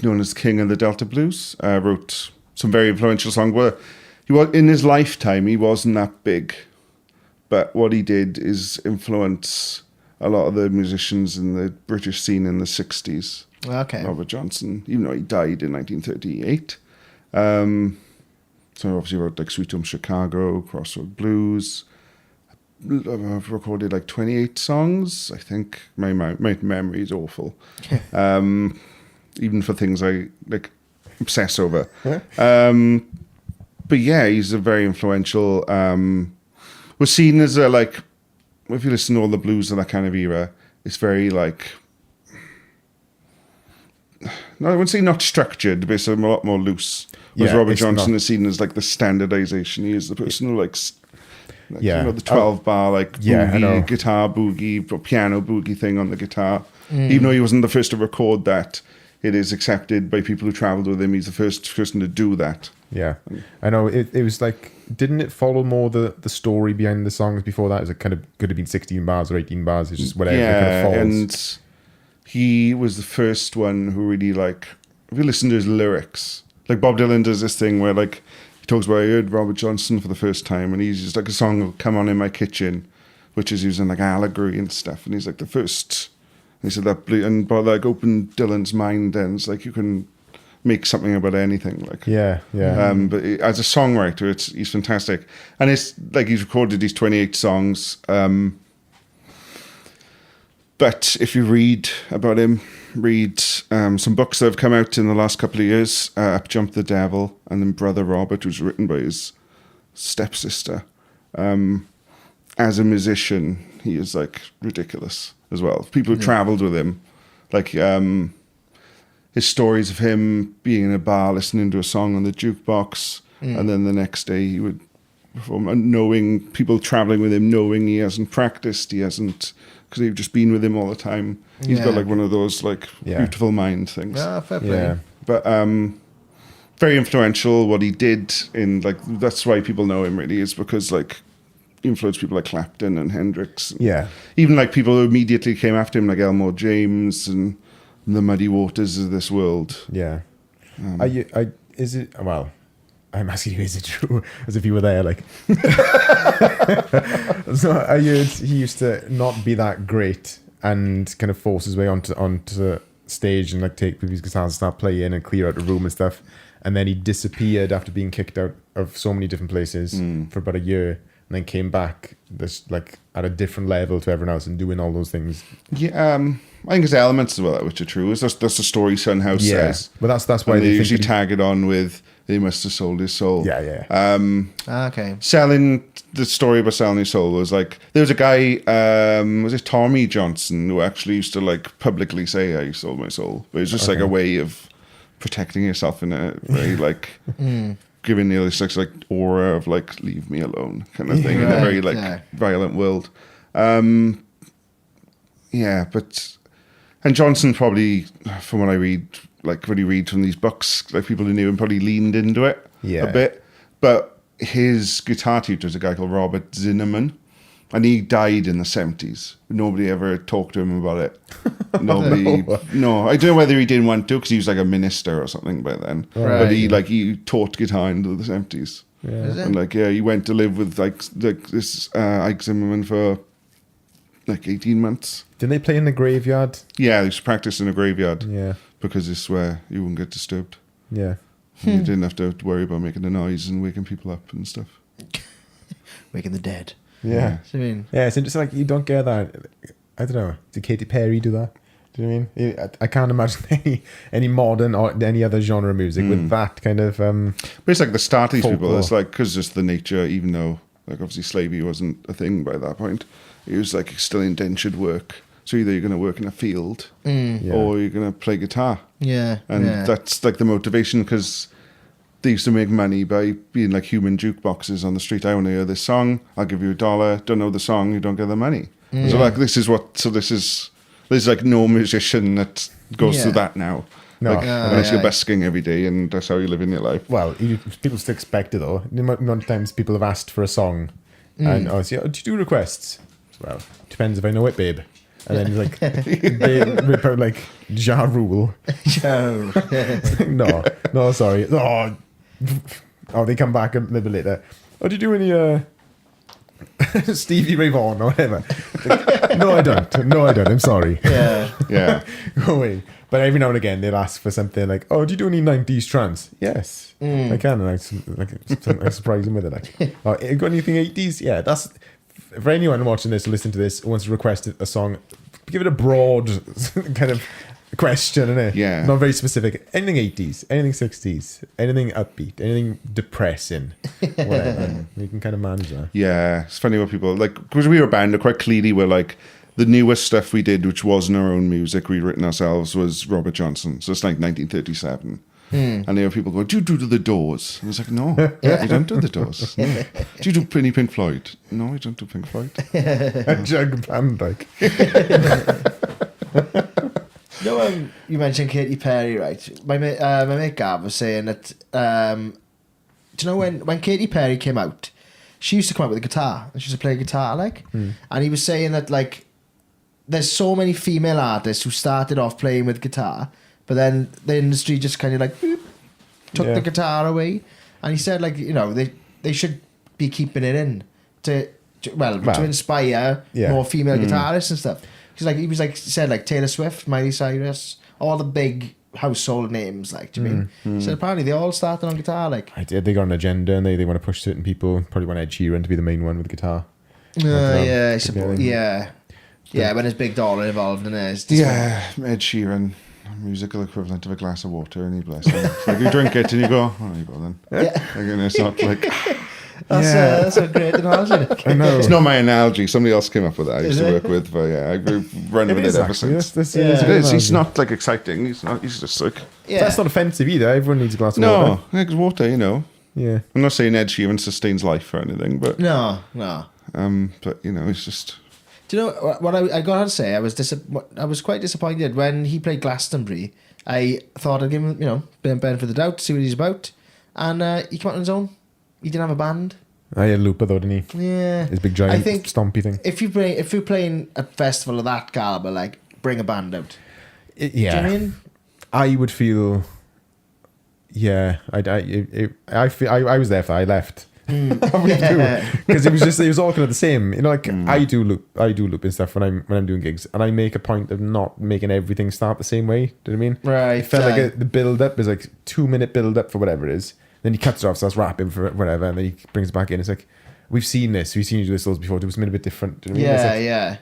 C: known as King of the Delta Blues. Wrote some very influential songs. Where he was in his lifetime, he wasn't that big, but what he did is influence a lot of the musicians in the British scene in the 60s.
B: Okay.
C: Robert Johnson, even though he died in 1938. So obviously wrote like Sweet Home Chicago, Crossroad Blues. I've recorded like 28 songs. I think my memory is awful. Even for things I like obsess over. But yeah, he's a very influential. Was seen as a like, if you listen to all the blues of that kind of era, it's very like. No, I wouldn't say not structured, but it's a lot more loose. Whereas Robert Johnson is seen as like the standardization. He is the person who likes you know, the 12 bar like boogie, guitar boogie, or piano boogie thing on the guitar. Even though he wasn't the first to record that, it is accepted by people who travelled with him. He's the first person to do that. Yeah,
A: I know. It was like, didn't it follow more the story behind the songs before that? It was kind of could have been 16 bars or 18 bars. It's just whatever.
C: Yeah,
A: it kind of falls.
C: And he was the first one who really like, if you listen to his lyrics, like Bob Dylan does this thing where like, he talks about, I heard Robert Johnson for the first time, and he's just like a song will come on in my kitchen, which is using like allegory and stuff, and he's like the first. And he said that, and but like opened Dylan's mind. Then it's like you can make something about anything. Like but as a songwriter, he's fantastic, and it's like he's recorded these 28 songs. But if you read about him, some books that have come out in the last couple of years, Up Jumped the Devil, and then Brother Robert, was written by his stepsister. As a musician, he is like ridiculous as well. People who travelled with him, like his stories of him being in a bar listening to a song on the jukebox, and then the next day he would perform, and knowing people travelling with him, knowing he hasn't practiced, because they've just been with him all the time. He's got like one of those like beautiful mind things.
B: Fair play.
A: Yeah.
C: But very influential. What he did in like, that's why people know him really, is because like he influenced people like Clapton and Hendrix. And even like people who immediately came after him, like Elmore James and the Muddy Waters of this world.
A: Yeah. I'm asking you, is it true? As if you were there, like. So I heard he used to not be that great and kind of force his way onto the stage and like take people's guitars and start playing and clear out the room and stuff. And then he disappeared after being kicked out of so many different places for about a year, and then came back this like at a different level to everyone else and doing all those things.
C: Yeah, I think there's elements as well which are true. That's the story Son House says.
A: But that's why
C: they usually tag it on with, they must have sold his soul.
B: Okay.
C: Selling the story about selling his soul was like, there was a guy, was it Tommy Johnson, who actually used to like publicly say, I sold my soul. But it was just like a way of protecting yourself in a very like giving you this like aura of like leave me alone kind of thing in a very like violent world. And Johnson probably, from what I read, like when you read from these books, like people who knew him probably leaned into it a bit. But his guitar teacher is a guy called Robert Zinnemann, and he died in the 70s. Nobody ever talked to him about it. No, I don't know whether he didn't want to, because he was like a minister or something by then. But he taught guitar into the 70s. And he went to live with like this Ike Zimmerman for like 18 months.
A: Did they play in the graveyard?
C: Yeah, they used to practice in a graveyard.
A: Yeah.
C: Because it's where you wouldn't get disturbed.
A: Yeah.
C: You didn't have to worry about making a noise and waking people up and stuff.
B: Waking the dead.
A: Yeah.
B: I mean,
A: it's interesting. Like, you don't get that. I don't know. Did Katy Perry do that? Do you know what I mean? I can't imagine any modern or any other genre of music with that kind of. But
C: it's like the start of these people. It's like, because it's the nature, even though like obviously slavery wasn't a thing by that point. It was like still indentured work. So either you're going to work in a field or you're going to play guitar.
B: Yeah.
C: And that's like the motivation, because they used to make money by being like human jukeboxes on the street. I want to hear this song. I'll give you $1. Don't know the song. You don't get the money. So like there's like no musician that goes through that now.
A: No,
C: like, unless you're busking every day and that's how you live in your life.
A: Well, people still expect it though. The amount of times people have asked for a song and I say, do you do requests? Well, depends if I know it, babe. And then like they rip out like Ja Rule. No, sorry. Oh, they come back a little bit later. Oh, do you do any Stevie Ray Vaughan or whatever? Like, no, I don't. I'm sorry.
B: Yeah.
A: Go away. But every now and again they'll ask for something like, oh, do you do any 90s trance? Yes, I can. And I surprise them with it. Like, oh, you got anything 80s? Yeah, that's for anyone watching this or listening to this who wants to request a song. Give it a broad kind of question, innit?
C: Yeah.
A: Not very specific. Anything 80s, anything 60s, anything upbeat, anything depressing, whatever. You can kind of manage that. Yeah,
C: it's funny what people like, because we were a band that quite clearly were like, the newest stuff we did, which wasn't our own music, we'd written ourselves, was Robert Johnson. So it's like 1937. And there were people go, do you do the Doors? And I was like, no, you don't do the Doors. No. Do you do any Pink Floyd? No, I don't do Pink Floyd.
A: A jug band, like.
B: You mentioned Katy Perry, right? My mate Gav was saying that, do you know when Katy Perry came out, she used to come out with a guitar, and she used to play guitar, like. And he was saying that, like, there's so many female artists who started off playing with guitar, but then the industry just kind of like boop, took the guitar away. And he said, like, you know, they should be keeping it in to inspire more female guitarists and stuff. Because like he said like Taylor Swift, Miley Cyrus, all the big household names, like, do you mean? So apparently they all started on guitar, like.
A: They got an agenda and they want to push certain people. Probably want Ed Sheeran to be the main one with the guitar.
B: I suppose. Yeah, when there's big dollar involved in it.
C: Ed Sheeran, musical equivalent of a glass of water, and he bless him. It's like you drink it and you go, oh, you go then. Like, and it's not like.
B: That's a great analogy.
A: I know.
C: It's not my analogy. Somebody else came up with that. I used to work with, but I've run with it ever since. It is. He's not like exciting. He's just like.
A: Yeah. That's not offensive either. Everyone needs a glass of water.
C: No, it's water, you know.
A: Yeah.
C: I'm not saying Ed Sheeran sustains life or anything, but.
B: No.
C: But you know, it's just.
B: Do you know what I got to say? I was quite disappointed when he played Glastonbury. I thought I'd give him, you know, benefit of the doubt, see what he's about, and he came out on his own. He didn't have a band.
A: I had Looper though, didn't he?
B: Yeah.
A: His big giant stompy thing.
B: If you're playing a festival of that caliber, like, bring a band out.
A: Yeah.
B: Do you know what I mean?
A: I would feel. Yeah, I was there for. I left. Because it was all kind of the same, you know. Like I do loop and stuff when I'm doing gigs, and I make a point of not making everything start the same way. Do you know what I mean?
B: Right.
A: It felt like the build up is like 2-minute build up for whatever it is. Then he cuts it off, starts rapping for whatever, and then he brings it back in. It's like we've seen you do this loads before. It was something a bit different. Do you know what I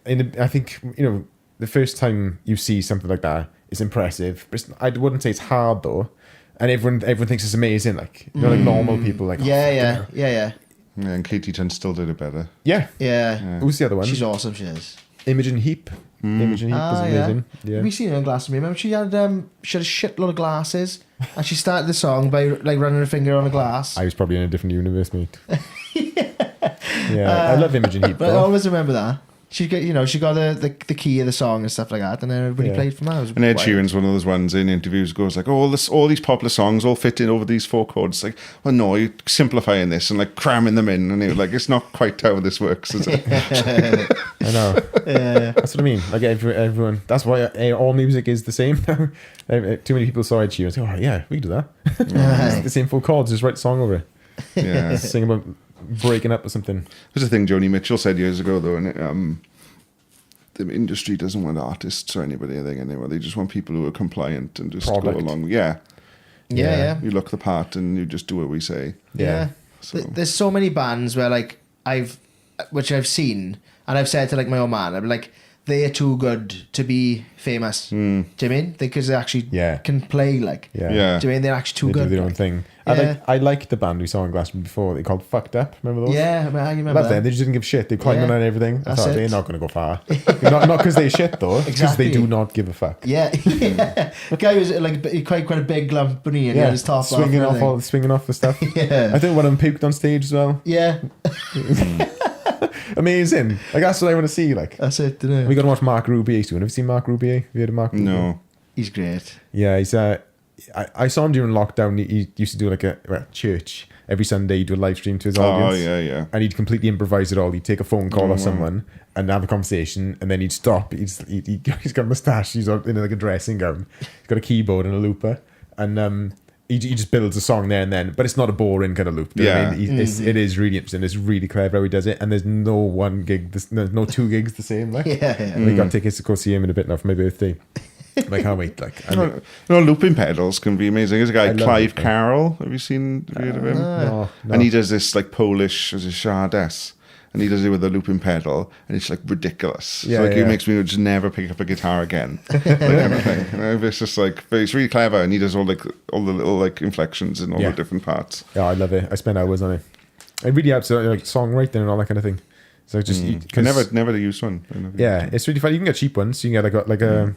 A: mean? I think, you know, the first time you see something like that, it's impressive. But I wouldn't say it's hard though. And everyone thinks it's amazing, like, you know, like normal people, like
B: yeah.
C: And Katie Tun still did it better.
A: Yeah.
B: Who's
A: the other one?
B: She's awesome. She is.
A: Imogen Heap. Imogen Heap was amazing. Yeah.
B: We seen her in Glastonbury. Remember, she had a shitload of glasses, and she started the song by like running her finger on a glass.
A: I was probably in a different universe, mate. I love Imogen Heap.
B: But I always remember that. She got the key of the song and stuff like that, and then everybody played from that.
C: And Ed Sheeran's one of those ones in interviews goes like, "Oh, all these popular songs all fit in over these 4 chords." Like, well, no, you're simplifying this and like cramming them in, and you're like, it's not quite how this works, is it?
A: I know. That's what I mean. Like everyone. That's why all music is the same. Too many people saw Ed Sheeran and say, "Oh yeah, we can do that." It's the same 4 chords. Just write a song over it.
C: Yeah,
A: sing about breaking up or something.
C: There's a thing Joni Mitchell said years ago though, and the industry doesn't want artists or anybody anymore. They just want people who are compliant and just go along. Yeah. You look the part and you just do what we say.
B: Yeah. So. There's so many bands where like I've seen and I've said to like my old man, I'm like, they're too good to be famous. Do you mean? Because they actually can play, like.
A: Yeah.
B: Do you mean they're actually too good?
A: They do their own thing. I liked the band we saw in Glastonbury before. They called Fucked Up. Remember those?
B: Yeah, I remember
A: Love them.
B: that.
A: They just didn't give a shit. They climbed on everything. I thought they're not going to go far. not because they shit though. Because they do not give a fuck.
B: Yeah. The guy was like quite a big lump, and he had his top
A: swinging off the stuff.
B: Yeah.
A: I think one of them puked on stage as well.
B: Yeah.
A: Amazing. Like that's what I want to see. Like
B: that's it. Didn't it?
A: We got to watch Mark Rubier soon. Have you seen Mark Rubier? Have you heard of Mark Rubier?
C: No.
B: He's great.
A: Yeah, he's I saw him during lockdown. He used to do like a church every Sunday. He'd do a live stream to his audience.
C: Oh yeah.
A: And he'd completely improvise it all. He'd take a phone call off someone and have a conversation, and then he'd stop. He's got a moustache. He's in like a dressing gown. He's got a keyboard and a looper, and he just builds a song there and then. But it's not a boring kind of loop. You know what I mean? It is really interesting. It's really clever how he does it. And there's no one gig. There's no two gigs the same. Like we got tickets to go see him in a bit now for my birthday. I can't wait. Like,
C: looping pedals can be amazing. There's a guy, Clive Carroll. Have you heard of him?
A: No.
C: And he does this like Polish as a Shardess, and he does it with a looping pedal, and it's like ridiculous. It makes me just never pick up a guitar again. That kind of thing. It's just like, but it's really clever, and he does all the little like inflections and all the different parts.
A: Yeah, I love it. I spend hours on it. It really helps like songwriting and all that kind of thing. So just
C: I never used one.
A: It's really fun. You can get cheap ones. So you can get like a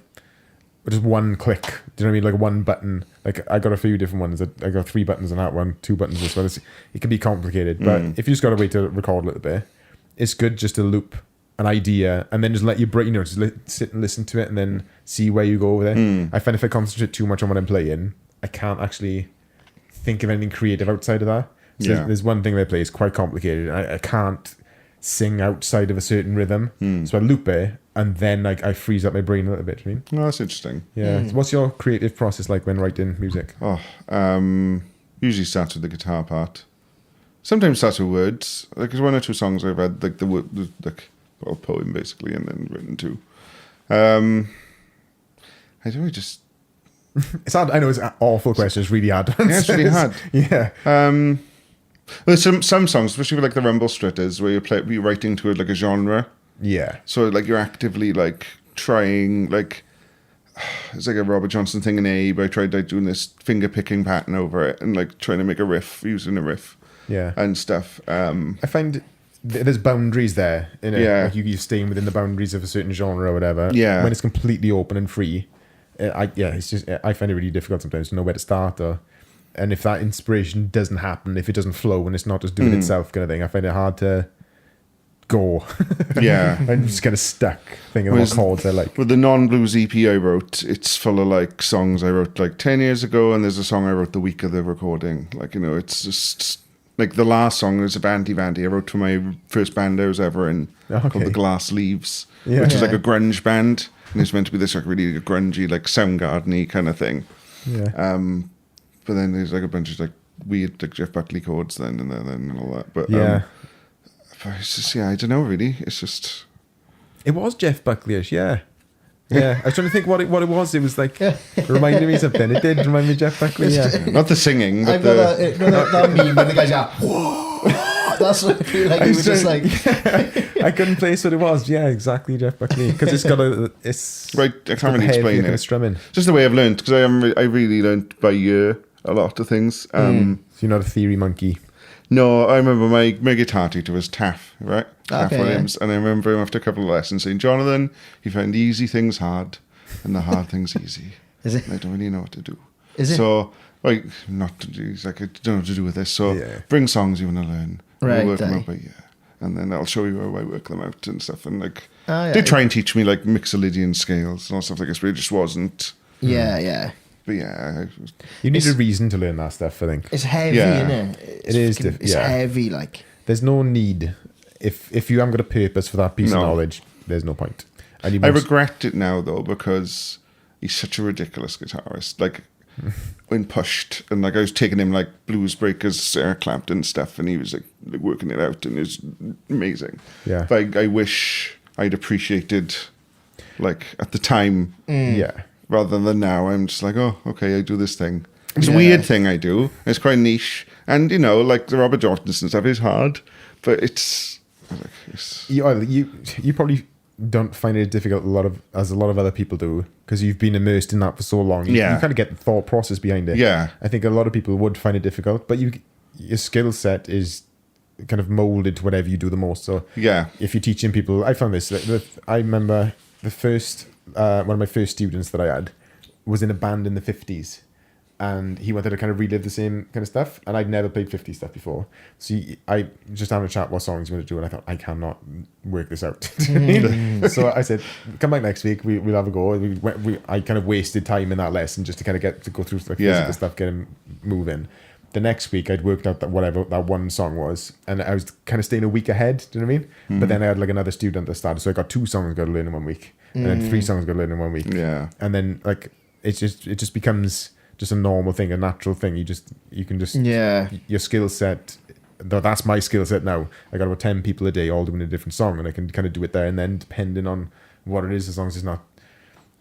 A: just one click. Do you know what I mean? Like one button. Like I got a few different ones. I got 3 buttons on that one, 2 buttons this one. It can be complicated, but if you just got a way to record a little bit, it's good just to loop an idea and then just let your brain, just sit and listen to it and then see where you go with it. I find if I concentrate too much on what I'm playing, I can't actually think of anything creative outside of that. So there's one thing they play is quite complicated. I can't sing outside of a certain rhythm, so I loop it and then I freeze up my brain a little bit. I mean,
C: that's interesting.
A: Yeah. So what's your creative process like when writing music?
C: Usually starts with the guitar part. Sometimes starts with words. Like there's 1 or 2 songs I've had like the word, like a poem basically, and then written to. I don't know, just.
A: It's hard. I know it's an awful question. It's really hard.
C: Yeah, it's really hard.
A: Yeah.
C: There's some songs, especially with like the Rumblestrutters, where you're writing to it like a genre.
A: Yeah.
C: So like you're actively like trying, like it's like a Robert Johnson thing in Abe. I tried like doing this finger picking pattern over it and like trying to make a riff using a riff.
A: Yeah.
C: And stuff.
A: I find there's boundaries there in it.
C: Yeah.
A: Like you're staying within the boundaries of a certain genre or whatever.
C: Yeah.
A: When it's completely open and free, it's just I find it really difficult sometimes to know where to start and if that inspiration doesn't happen, if it doesn't flow and it's not just doing itself kind of thing, I find it hard to go.
C: Yeah.
A: I'm just kind of stuck thinking of what chords I like.
C: With the non-blues EP I wrote, it's full of like songs I wrote like 10 years ago, and there's a song I wrote the week of the recording. Like, it's just like the last song is a Vandy I wrote for my first band I was ever in, called The Glass Leaves, which is like a grunge band, and it's meant to be this like really grungy, like Soundgarden-y kind of thing.
A: Yeah.
C: But then there's like a bunch of like weird like Jeff Buckley chords then and all that. But
A: but
C: it's just, I don't know really. It's just,
A: it was Jeff Buckley-ish, yeah. I was trying to think what it was. It was like reminded me of something. It did remind me of Jeff Buckley. Yeah,
C: not the singing, but
B: that meme when the guys are. Whoa! That's what I feel like. He was just like.
A: I couldn't place what it was. Yeah, exactly, Jeff Buckley, because it's got
C: it's right. I can't really explain it.
A: Kind of strumming.
C: Just the way I've learned, because I really learned by ear a lot of things.
A: So you're not a theory monkey.
C: No, I remember my guitar teacher was Taff, right? Taff
B: Okay,
C: Williams. And I remember him after a couple of lessons saying, Jonathan, you find the easy things hard and the hard things easy.
B: Is it?
C: I don't really know what to do.
B: Is it?
C: So, like, not to do, he's like, I don't know what to do with this. So, bring songs you want to learn.
B: Right.
C: We'll work them out by ear. And then I'll show you how I work them out and stuff. And, like,
B: Oh, yeah.
C: They try and teach me like Mixolydian scales and all stuff like this, but it just wasn't.
B: Yeah, yeah.
C: But yeah,
A: you need a reason to learn that stuff. I think
B: it's heavy,
C: Yeah.
B: isn't it? It's
A: yeah.
B: heavy, like.
A: There's no need if you haven't got a purpose for that piece of knowledge. There's no point. And
C: I regret it now though, because he's such a ridiculous guitarist. Like when pushed, and like I was taking him like Blues Breakers, Eric Clapton stuff, and he was like working it out, and it was amazing.
A: Yeah,
C: but I wish I'd appreciated like at the time.
A: Yeah.
C: Rather than now, I'm just like, oh, okay, I do this thing. It's a weird thing I do. It's quite niche, and you know, like the Robert Johnson stuff is hard, but it's
A: you probably don't find it difficult as a lot of other people do, because you've been immersed in that for so long. You kind of get the thought process behind it.
C: Yeah.
A: I think a lot of people would find it difficult, but your skill set is kind of molded to whatever you do the most. So if you're teaching people, I found this. I remember the first one of my first students that I had was in a band in the 50s. And he wanted to kind of relive the same kind of stuff, and I'd never played 50s stuff before. So I just having a chat what songs you want to do, and I thought, I cannot work this out. So I said, come back next week, we'll have a go. I kind of wasted time in that lesson just to kind of get to go through like physical stuff, get him moving. The next week I'd worked out that whatever that one song was, and I was kind of staying a week ahead. Do you know what I mean? But then I had like another student that started, so I got 2 songs got to learn in 1 week, and then 3 songs got to learn in 1 week.
C: Yeah,
A: and then like it just becomes just a normal thing, a natural thing. You can just your skill set. That's my skill set now. I got about 10 people a day all doing a different song, and I can kind of do it there and then, depending on what it is, as long as it's not.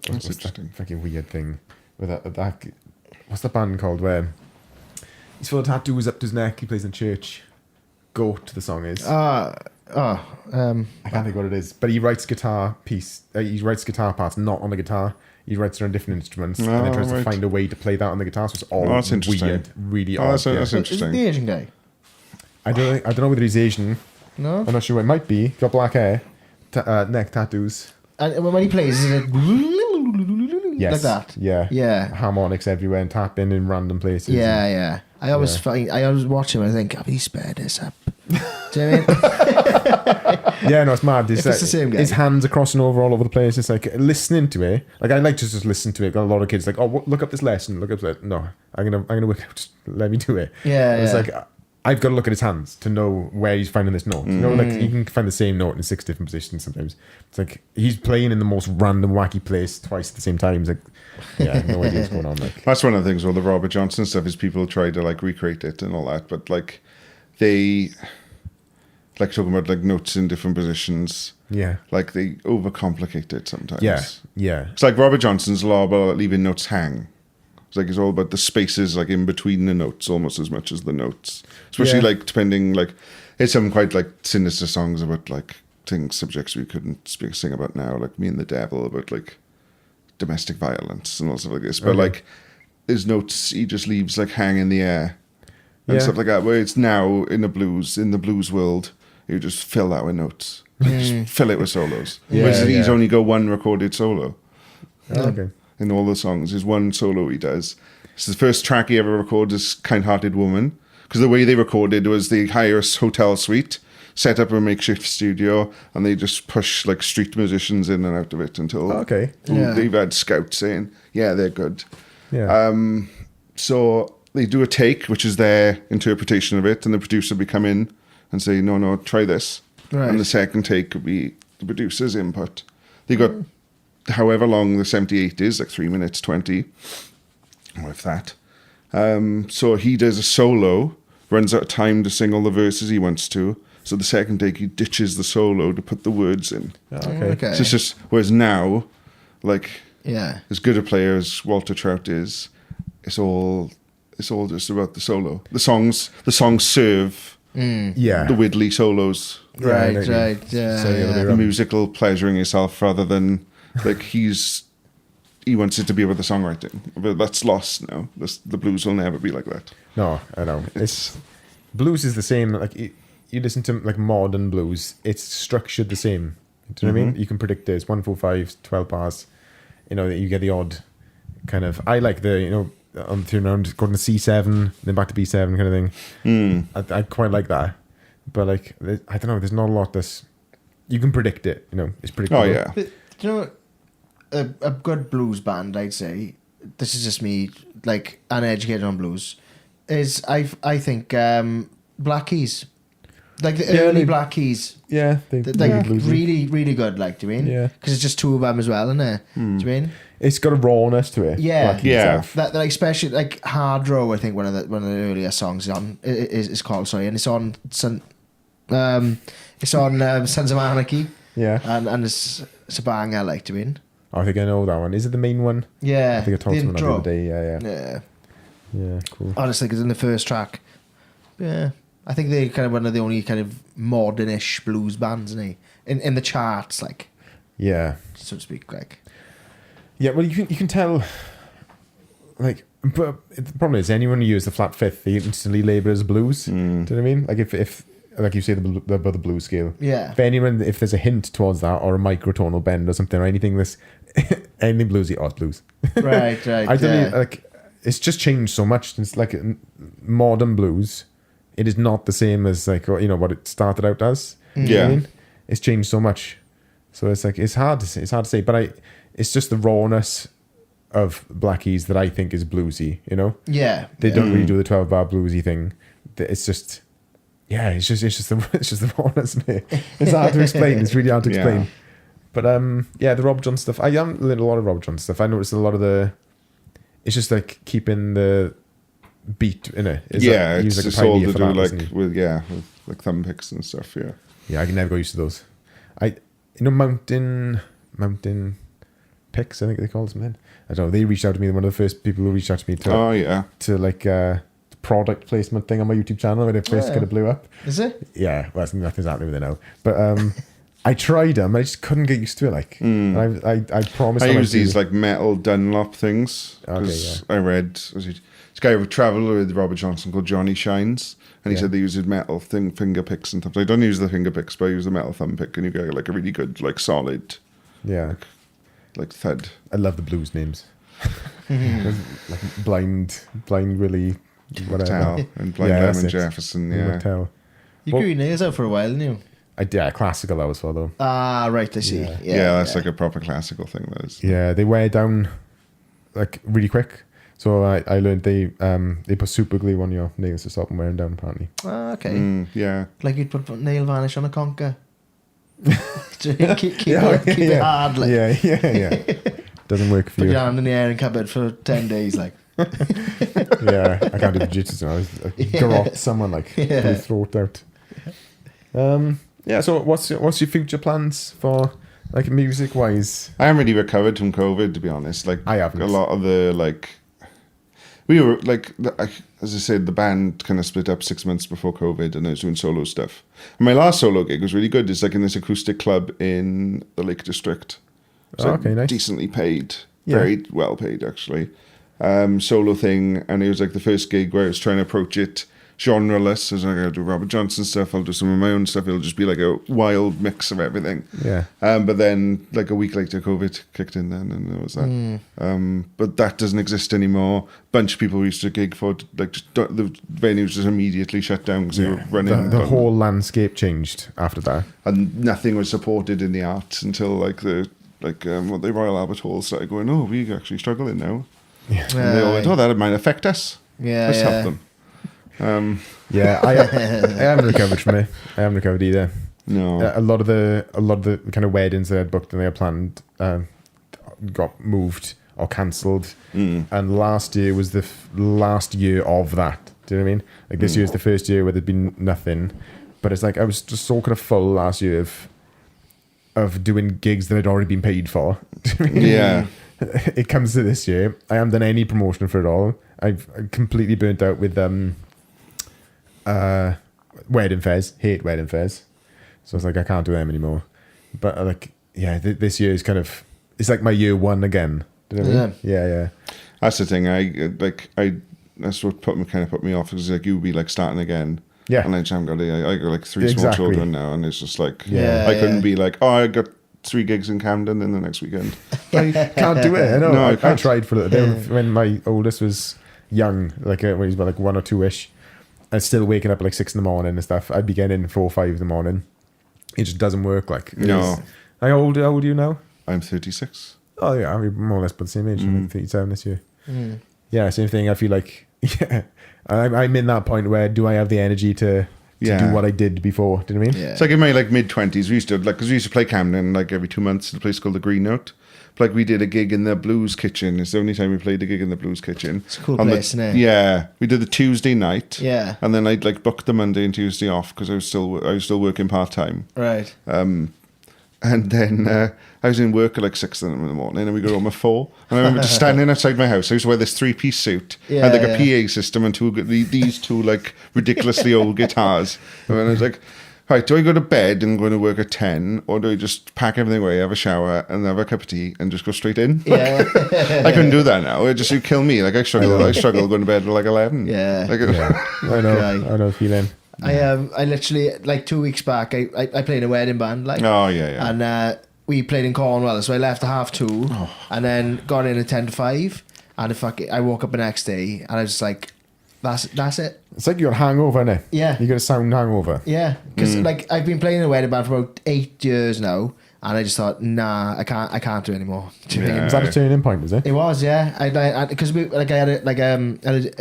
C: That's interesting.
A: That fucking weird thing with that. What's the band called where he's full of tattoos up to his neck? He plays in church. Goat, the song is. I can't think what it is, but he writes guitar parts not on the guitar. He writes it on different instruments and then tries to find a way to play that on the guitar. So it's all weird, really odd.
C: That's interesting.
B: Is the Asian guy?
A: I don't know whether he's Asian.
B: No,
A: I'm not sure. It might be. Got black hair, neck tattoos.
B: And when he plays, is it like that?
A: Yeah. Harmonics everywhere and tapping in random places.
B: Yeah. I always watch him and I think, have he sped this up? Do you know what I mean?
A: Yeah, no, it's mad.
B: It's the same guy.
A: His hands are crossing all over the place. It's like listening to it. Like I like to just listen to it. Got a lot of kids like, oh, look up this lesson. Look up that. No, I'm gonna work out. Just let me do it.
B: Yeah.
A: It's like I've got to look at his hands to know where he's finding this note. You know, like you can find the same note in 6 different positions sometimes. It's like he's playing in the most random, wacky place twice at the same time. It's like, no idea what's going on. Like
C: that's one of the things with the Robert Johnson stuff is people try to like recreate it and all that, but like they like talking about like notes in different positions.
A: Yeah,
C: like they overcomplicate it sometimes.
A: Yeah.
C: It's like Robert Johnson's a lot about leaving notes hang. It's all about the spaces like in between the notes almost as much as the notes. Especially like depending like it's some quite like sinister songs about like subjects we couldn't sing about now, like Me and the Devil, about like domestic violence and all stuff like this. But like his notes he just leaves like hang in the air and stuff like that. Where it's now in the blues world, you just fill that with notes. Just fill it with solos. Whereas he's only got one recorded solo.
A: Okay.
C: In all the songs, there's one solo he does. It's the first track he ever recorded is Kind-Hearted Woman, because the way they recorded was they hire a hotel suite, set up a makeshift studio, and they just push like street musicians in and out of it until they've had scouts saying, yeah, they're good.
A: Yeah.
C: So they do a take, which is their interpretation of it, and the producer will come in and say, no, try this. Right. And the second take could be the producer's input. They got however long the 78 is, like 3 minutes 20, or if that. So he does a solo, runs out of time to sing all the verses he wants to. So the second take he ditches the solo to put the words in.
B: Okay.
C: So it's just, whereas now, like as good a player as Walter Trout is, it's all just about the solo. The songs serve the Widley solos.
B: Right. Yeah.
C: The musical pleasuring yourself rather than like he wants it to be about the songwriting, but that's lost now. The blues will never be like that.
A: No, I know. It's blues is the same. Like you listen to like modern blues, it's structured the same. Do you know what I mean? You can predict this 1, 4, 5, 12 bars. You know, you get the odd kind of. I like the on the round going to C7, then back to B7 kind of thing. I quite like that, but like I don't know. There's not a lot that's you can predict it. You know, it's predictable.
C: Oh yeah.
B: But, do you know? A good blues band, I'd say, this is just me, like, uneducated on blues, is, I think, Black Keys. Like, the early Black Keys.
A: Yeah.
B: Like, really, really good, like, do you mean? Yeah. Because it's just 2 of them as well, isn't it? Do you mean?
A: It's got a rawness to it.
B: Yeah.
A: That
B: like, especially, like, Hard Row, I think, one of the earlier songs is called, and it's on Sons of Anarchy.
A: Yeah.
B: And it's a banger, like, do you mean?
A: I think I know that one. Is it the main one?
B: Yeah.
A: I think I talked to him the other day. Yeah, cool.
B: I just think it's in the first track. Yeah. I think they're kind of one of the only kind of modernish blues bands, isn't he? In the charts, like.
A: Yeah.
B: So to speak, like.
A: Yeah, well, you can tell, like, but the problem is anyone who uses the flat fifth, they instantly label it as blues. Do you know what I mean? Like if like you say the blues scale.
B: Yeah.
A: If there's a hint towards that or a microtonal bend or something or anything that's anything bluesy, it's blues.
B: Right.
A: I don't know, like it's just changed so much. It's like modern blues. It is not the same as like what it started out as.
C: Yeah.
A: You know what I mean? It's changed so much. So it's like it's hard to say, but it's just the rawness of Black Keys that I think is bluesy,
B: Yeah.
A: They don't really do the 12-bar bluesy thing. It's just it's just the rawness, mate. It's hard to explain. It's really hard to explain.
C: Yeah.
A: But the Rob John stuff. I am a lot of Rob John stuff. I noticed a lot of it's just like keeping the beat in it.
C: It's just all to do with like thumb picks and stuff. Yeah.
A: Yeah, I can never go used to those. Mountain picks, I think they call them then. I don't know. They reached out to me. One of the first people who reached out to me to like product placement thing on my YouTube channel when it first kind of blew up.
B: Is it?
A: Yeah, well, nothing's happening with it now. But I tried them. I just couldn't get used to it. Like, I promised.
C: I use these like metal Dunlop things because I read this guy who travelled with Robert Johnson called Johnny Shines, and he said they use his metal finger picks and stuff. I don't use the finger picks, but I use the metal thumb pick, and you get like a really good like solid, like thud.
A: I love the blues names, like blind Willie, whatever,
C: and Blind Lemon Jefferson. Yeah,
B: You grew your nails out for a while, didn't you?
A: I did. Classical that was for though.
B: Ah, right. I see.
C: Yeah, that's like a proper classical thing. That is.
A: Yeah, they wear down like really quick. So I learned they put super glue on your nails to stop them wearing down. Apparently.
B: Ah, okay.
C: Yeah.
B: Like you'd put nail varnish on a conker. keep it hard. Like.
A: Yeah. Doesn't work for
B: Put
A: you.
B: your hand in the air and cupboard for 10 days, like.
A: Yeah, I can't do jiu-jitsu now. I garrote someone like pull their throat out. So what's your future plans for like music wise?
C: I haven't really recovered from COVID, to be honest. Like
A: I haven't.
C: A lot of the like. We were like, as I said, the band kind of split up 6 months before COVID, and I was doing solo stuff. And my last solo gig was really good. It's like in this acoustic club in the Lake District. It's
A: nice.
C: Decently paid, very well paid actually. Solo thing, and it was like the first gig where I was trying to approach it genreless. I was like, I'll do Robert Johnson stuff, I'll do some of my own stuff. It'll just be like a wild mix of everything.
A: Yeah.
C: But then, like a week later, COVID kicked in. Then, and there was that. But that doesn't exist anymore. Bunch of people we used to gig for, like, the venues just immediately shut down because they were running.
A: The whole landscape changed after that,
C: and nothing was supported in the arts until like the Royal Albert Hall started going, oh, we actually struggling now. Yeah. And they all went, oh, that might affect us.
B: Yeah,
C: let's help them.
A: I haven't recovered from it. I haven't recovered either.
C: No,
A: a lot of the kind of weddings that I had booked and they had planned got moved or cancelled. And last year was the last year of that. Do you know what I mean? Like this year's the first year where there'd been nothing. But it's like I was just so kind of full last year of doing gigs that I'd already been paid for.
C: Yeah.
A: It comes to this year. I haven't done any promotion for it all. I've completely burnt out with wedding fairs. Hate wedding fairs. So it's like I can't do them anymore. But this year is kind of, it's like my year one again. Do you know what I mean? Yeah.
C: That's the thing. That's what put me off. Because like you would be like starting again.
A: Yeah.
C: And I got like 3 small children now, and it's just like I couldn't be like, oh, I got 3 gigs in Camden in the next weekend.
A: I can't do it. I know.
C: No,
A: I tried for it when my oldest was young, like when he was about like 1 or 2ish. I was still waking up at like 6 in the morning and stuff. I'd be getting in 4 or 5 in the morning. It just doesn't work. Like
C: no.
A: How old are you now?
C: I'm 36.
A: Oh yeah, we're more or less about the same age. I'm like 37 this year. Yeah, same thing. I feel like I'm in that point where do I have the energy to do what I did before? Do you know what I mean?
C: Yeah. It's like in my like mid-20s, we used to play Camden like every 2 months at a place called the Green Note. But like we did a gig in the Blues Kitchen. It's the only time we played a gig in the Blues Kitchen.
B: It's a cool place, isn't it?
C: Yeah, we did the Tuesday night.
B: Yeah,
C: and then I'd like booked the Monday and Tuesday off because I was still working part time.
B: Right.
C: And then I was in work at like 6 in the morning, and we got home at 4. And I remember just standing outside my house. I used to wear this 3-piece suit, had like a PA system and these two like ridiculously old guitars. And I was like, right, do I go to bed and go to work at 10, or do I just pack everything away, have a shower, and have a cup of tea, and just go straight in?
B: Yeah.
C: I couldn't do that now. You'd kill me. Like, I struggle going to bed at like 11.
B: Yeah.
C: Like,
A: I know the feeling.
B: I literally, like 2 weeks back, I played in a wedding band. Like,
C: oh, yeah.
B: And we played in Cornwall, so I left at 2:30, and then got in at 10 to 5, and I woke up the next day, and I was just like, that's it.
A: It's like you got a hangover, innit?
B: Yeah.
A: You got a sound hangover.
B: Yeah, because like I've been playing in a wedding band for about 8 years now, and I just thought, nah, I can't do it anymore. Do you know what I mean?
A: Was that a turning point? Was it?
B: It was, yeah. Because I had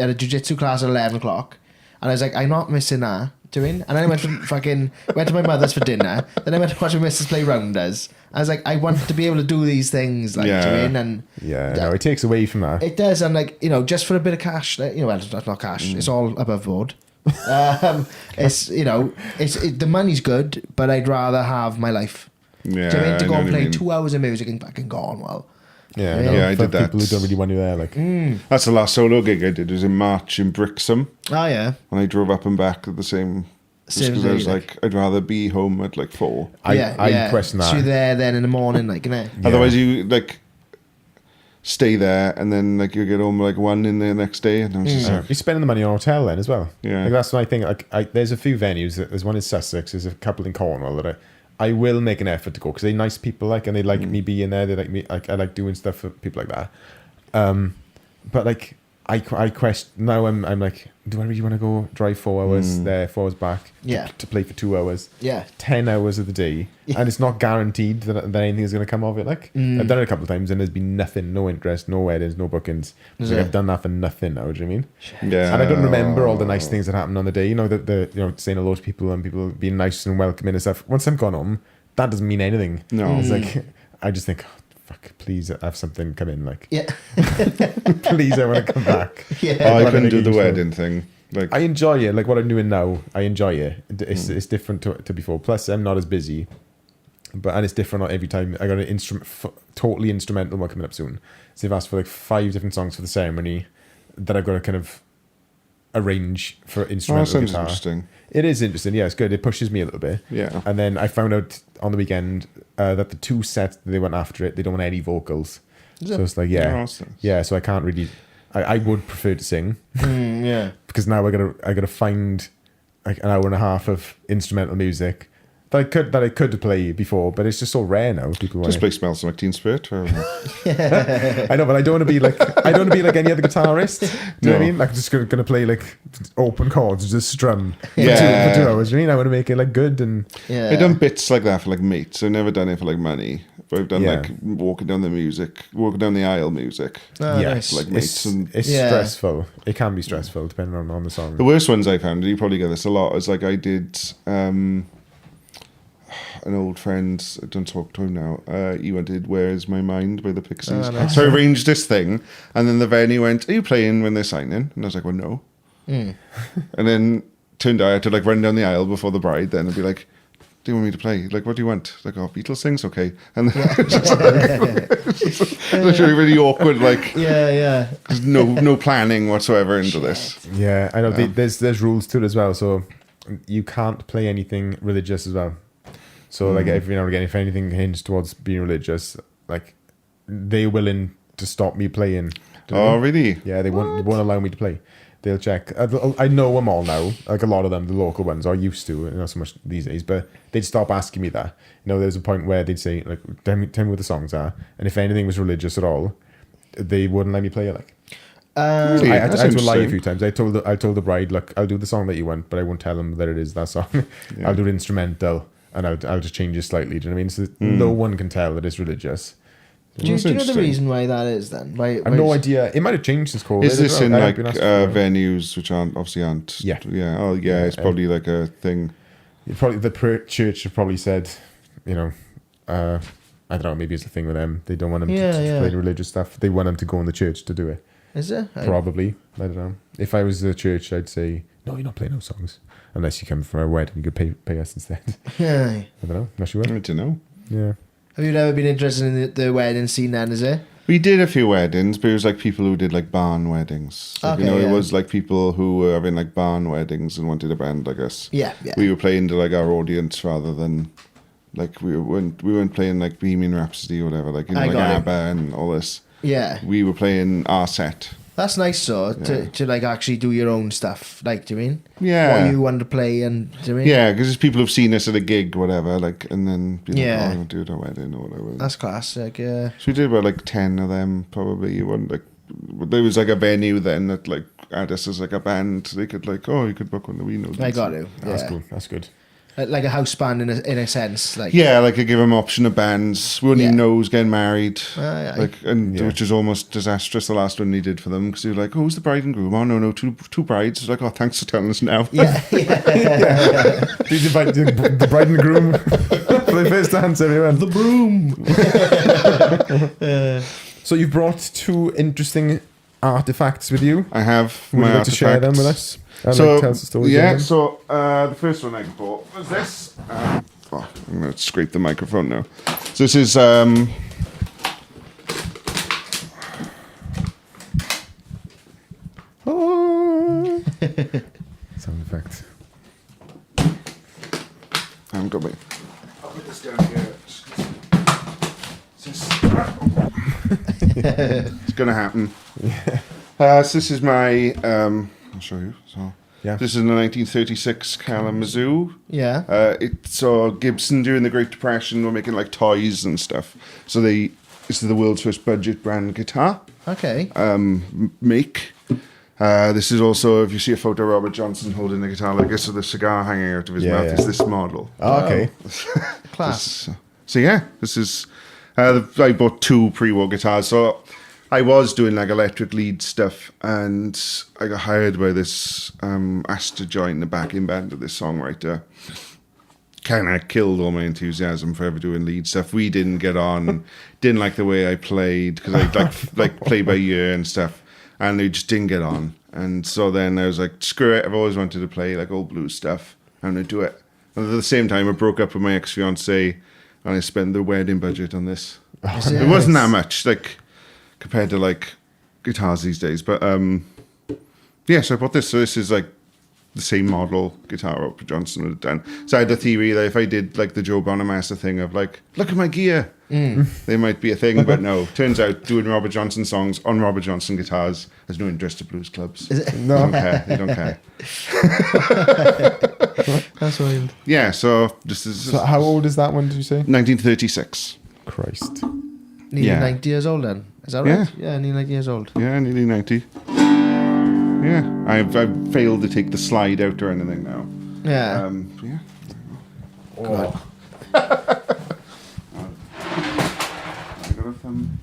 B: a jiu-jitsu class at 11 o'clock, and I was like, I'm not missing that. Doing, and then I went to my mother's for dinner. Then I went to watch my missus play rounders. I was like, I want to be able to do these things, like, doing, and
A: it takes away from that.
B: It does, and like, just for a bit of cash, like, well, it's not cash. It's all above board. It's the money's good, but I'd rather have my life.
C: Yeah,
B: do you know what I mean? To go and play 2 hours of music in fucking Cornwall.
A: Yeah,
C: I did that.
A: People who don't really want you there, like.
C: That's the last solo gig I did. It was in March in Brixham.
B: Oh yeah.
C: And I drove up and back at the same. Because I was like, I'd rather be home at like 4.
A: I question that.
B: So you're there then in the morning, like, innit?
C: Yeah. Otherwise, you like stay there and then like you get home like 1 in the next day, and I'm just like,
A: you're spending the money on a hotel then as well.
C: Yeah,
A: like, that's my thing. Like, there's a few venues. There's one in Sussex. There's a couple in Cornwall that I will make an effort to go because they're nice people, like, and they like me being there. They like me. Like, I like doing stuff for people like that. But like I question now. I'm like, do I really want to go drive 4 hours there, 4 hours back? To play for 2 hours. 10 hours of the day, and it's not guaranteed that anything is going to come of it. Like, I've done it a couple of times, and there's been nothing, no interest, no weddings, no bookings. Like, I've done that for nothing now. Do you know what I mean? Yeah. And I don't remember all the nice things that happened on the day. You know, the saying hello to people and people being nice and welcoming and stuff. Once I'm gone home, that doesn't mean anything.
C: No,
A: it's like I just think, fuck, please have something come in. Like, please, I want to come back.
C: I couldn't do the wedding thing. Like,
A: I enjoy it. Like what I'm doing now, I enjoy it. It's different to before. Plus, I'm not as busy, and it's different every time. I got an totally instrumental one coming up soon. So they've asked for like 5 different songs for the ceremony that I've got to kind of arrange for instrumental
C: that sounds
A: guitar.
C: Interesting.
A: It is interesting. Yeah, it's good. It pushes me a little bit.
C: Yeah.
A: And then I found out on the weekend that the 2 sets that they went after it, they don't want any vocals. So it's like, so I can't really. I would prefer to sing. Because now I gotta find like an hour and a half of instrumental music that I could play before, but it's just so rare now. People
C: just play "Smells Like Teen Spirit." Or...
A: I know, but I don't want to be like any other guitarist. Do you know what I mean? Like, I'm just gonna play like open chords, just strum for 2 hours. You know, I want to make it like good and.
C: I've done bits like that for like mates. I've never done it for like money. But I've done like walking down the aisle music.
A: Yes,
C: like mates.
A: It's stressful. It can be stressful depending on the song.
C: The worst ones I found, you probably get this a lot, is like I did. An old friend, I don't talk to him now. He wanted "Where's My Mind" by the Pixies. So I arranged this thing, and then the venue went, "Are you playing when they're signing?" And I was like, "Well, no." And then turned out I had to like run down the aisle before the bride. Then and be like, "Do you want me to play? Like, what do you want?" Like, "Oh, Beatles things, okay." And then literally really awkward. Like, no planning whatsoever into this.
A: Yeah, I know. There's rules to it as well. So you can't play anything religious as well. So like every now and again, if anything hinges towards being religious, like they're willing to stop me playing.
C: Oh, really?
A: Yeah, they won't allow me to play. They'll check. I know them all now. Like a lot of them, the local ones, I used to, not so much these days. But they'd stop asking me that. You know, there's a point where they'd say, like, tell me what the songs are, and if anything was religious at all, they wouldn't let me play it. Like,
C: really?
A: I had to lie a few times. I told the bride, look, I'll do the song that you want, but I won't tell them that it is that song. I'll do it instrumental. And I'll just change it slightly. Do you know what I mean? So no one can tell that it's religious.
B: Do you know the reason why that is then?
A: I have no idea. It might have changed since COVID.
C: Is this in like venues which aren't?
A: Yeah.
C: Yeah. Oh, yeah. It's probably like a thing.
A: Probably the church have probably said, you know, I don't know. Maybe it's a thing with them. They don't want them to play religious stuff. They want them to go in the church to do it.
B: Is it?
A: Probably. I don't know. If I was the church, I'd say, no, you're not playing those songs. Unless you come from a wedding, you could pay us instead.
B: Yeah.
A: I don't know. Not sure.
C: I don't know.
A: Yeah.
B: Have you never been interested in the wedding scene then, is it?
C: We did a few weddings, but it was like people who did like barn weddings. Like, it was like people who were having like barn weddings and wanted a band, I guess.
B: Yeah.
C: We were playing to like our audience rather than like we weren't playing like Bohemian Rhapsody or whatever, like like ABBA and all this.
B: Yeah.
C: We were playing our set.
B: That's nice, though, to like actually do your own stuff. Like, do you mean?
C: Yeah.
B: What you want to play, and do you mean?
C: Yeah, because there's people who've seen us at a gig, whatever, like, and then be like,
B: Yeah.
C: oh, I'll do it at a wedding or whatever.
B: That's class. Like,
C: So we did about like 10 of them, probably. There was like a venue then that like had us as like a band. They could like, oh, you could book one that we know.
B: I got to.
A: That's cool. That's good.
B: Like a house band in a sense, like
C: like I give them option of bands. We only know who's getting married, which is almost disastrous. The last one he did for them because he was like, "Oh, who's the bride and groom?" "Oh, no, two brides." It's like, "Oh, thanks for telling us now."
B: Yeah.
A: Did you invite the bride and groom for the first dance? Everyone,
B: the broom.
A: So you brought 2 interesting artifacts with you.
C: I have.
A: Would you like to share them with us?
C: So
A: tell us the story.
C: The first one I bought was this. I'm going to scrape the microphone now. So this is sound
A: effect.
C: I haven't got my. I'll put this down here. It's going to happen. So this is my. I'll show you. So this is a 1936 Kalamazoo.
B: Yeah.
C: It's Gibson during the Great Depression were making like toys and stuff. So this is the world's first budget brand guitar.
B: Okay.
C: Make. This is also, if you see a photo of Robert Johnson holding the guitar like this with a cigar hanging out of his mouth, it's this model.
B: Oh,
A: okay.
B: Class.
C: This is. I bought 2 pre-war guitars. So I was doing like electric lead stuff, and I got hired by this, asked to join the backing band of this songwriter. Kind of killed all my enthusiasm for ever doing lead stuff. We didn't get on, didn't like the way I played, because I like play by ear and stuff, and they just didn't get on. And so then I was like, screw it, I've always wanted to play like old blues stuff, I'm going to do it. And at the same time, I broke up with my ex-fiancée, and I spent the wedding budget on this. It wasn't that much, like, compared to like guitars these days, but so I bought this. So this is like the same model guitar Robert Johnson would have done. So I had the theory that if I did like the Joe Bonamassa thing of like, look at my gear, there might be a thing, but no. Turns out doing Robert Johnson songs on Robert Johnson guitars has no interest to blues clubs.
A: No,
C: they don't care.
B: That's wild.
C: Yeah, so this is.
A: So how old is that one? Did you say?
C: 1936.
A: Christ.
B: Nearly 90 years old then. Is that right? Yeah, nearly 90 years old.
C: Yeah, nearly 90. Yeah, I've failed to take the slide out or anything now.
B: Yeah.
C: Yeah.
B: God.
C: I got a thumb.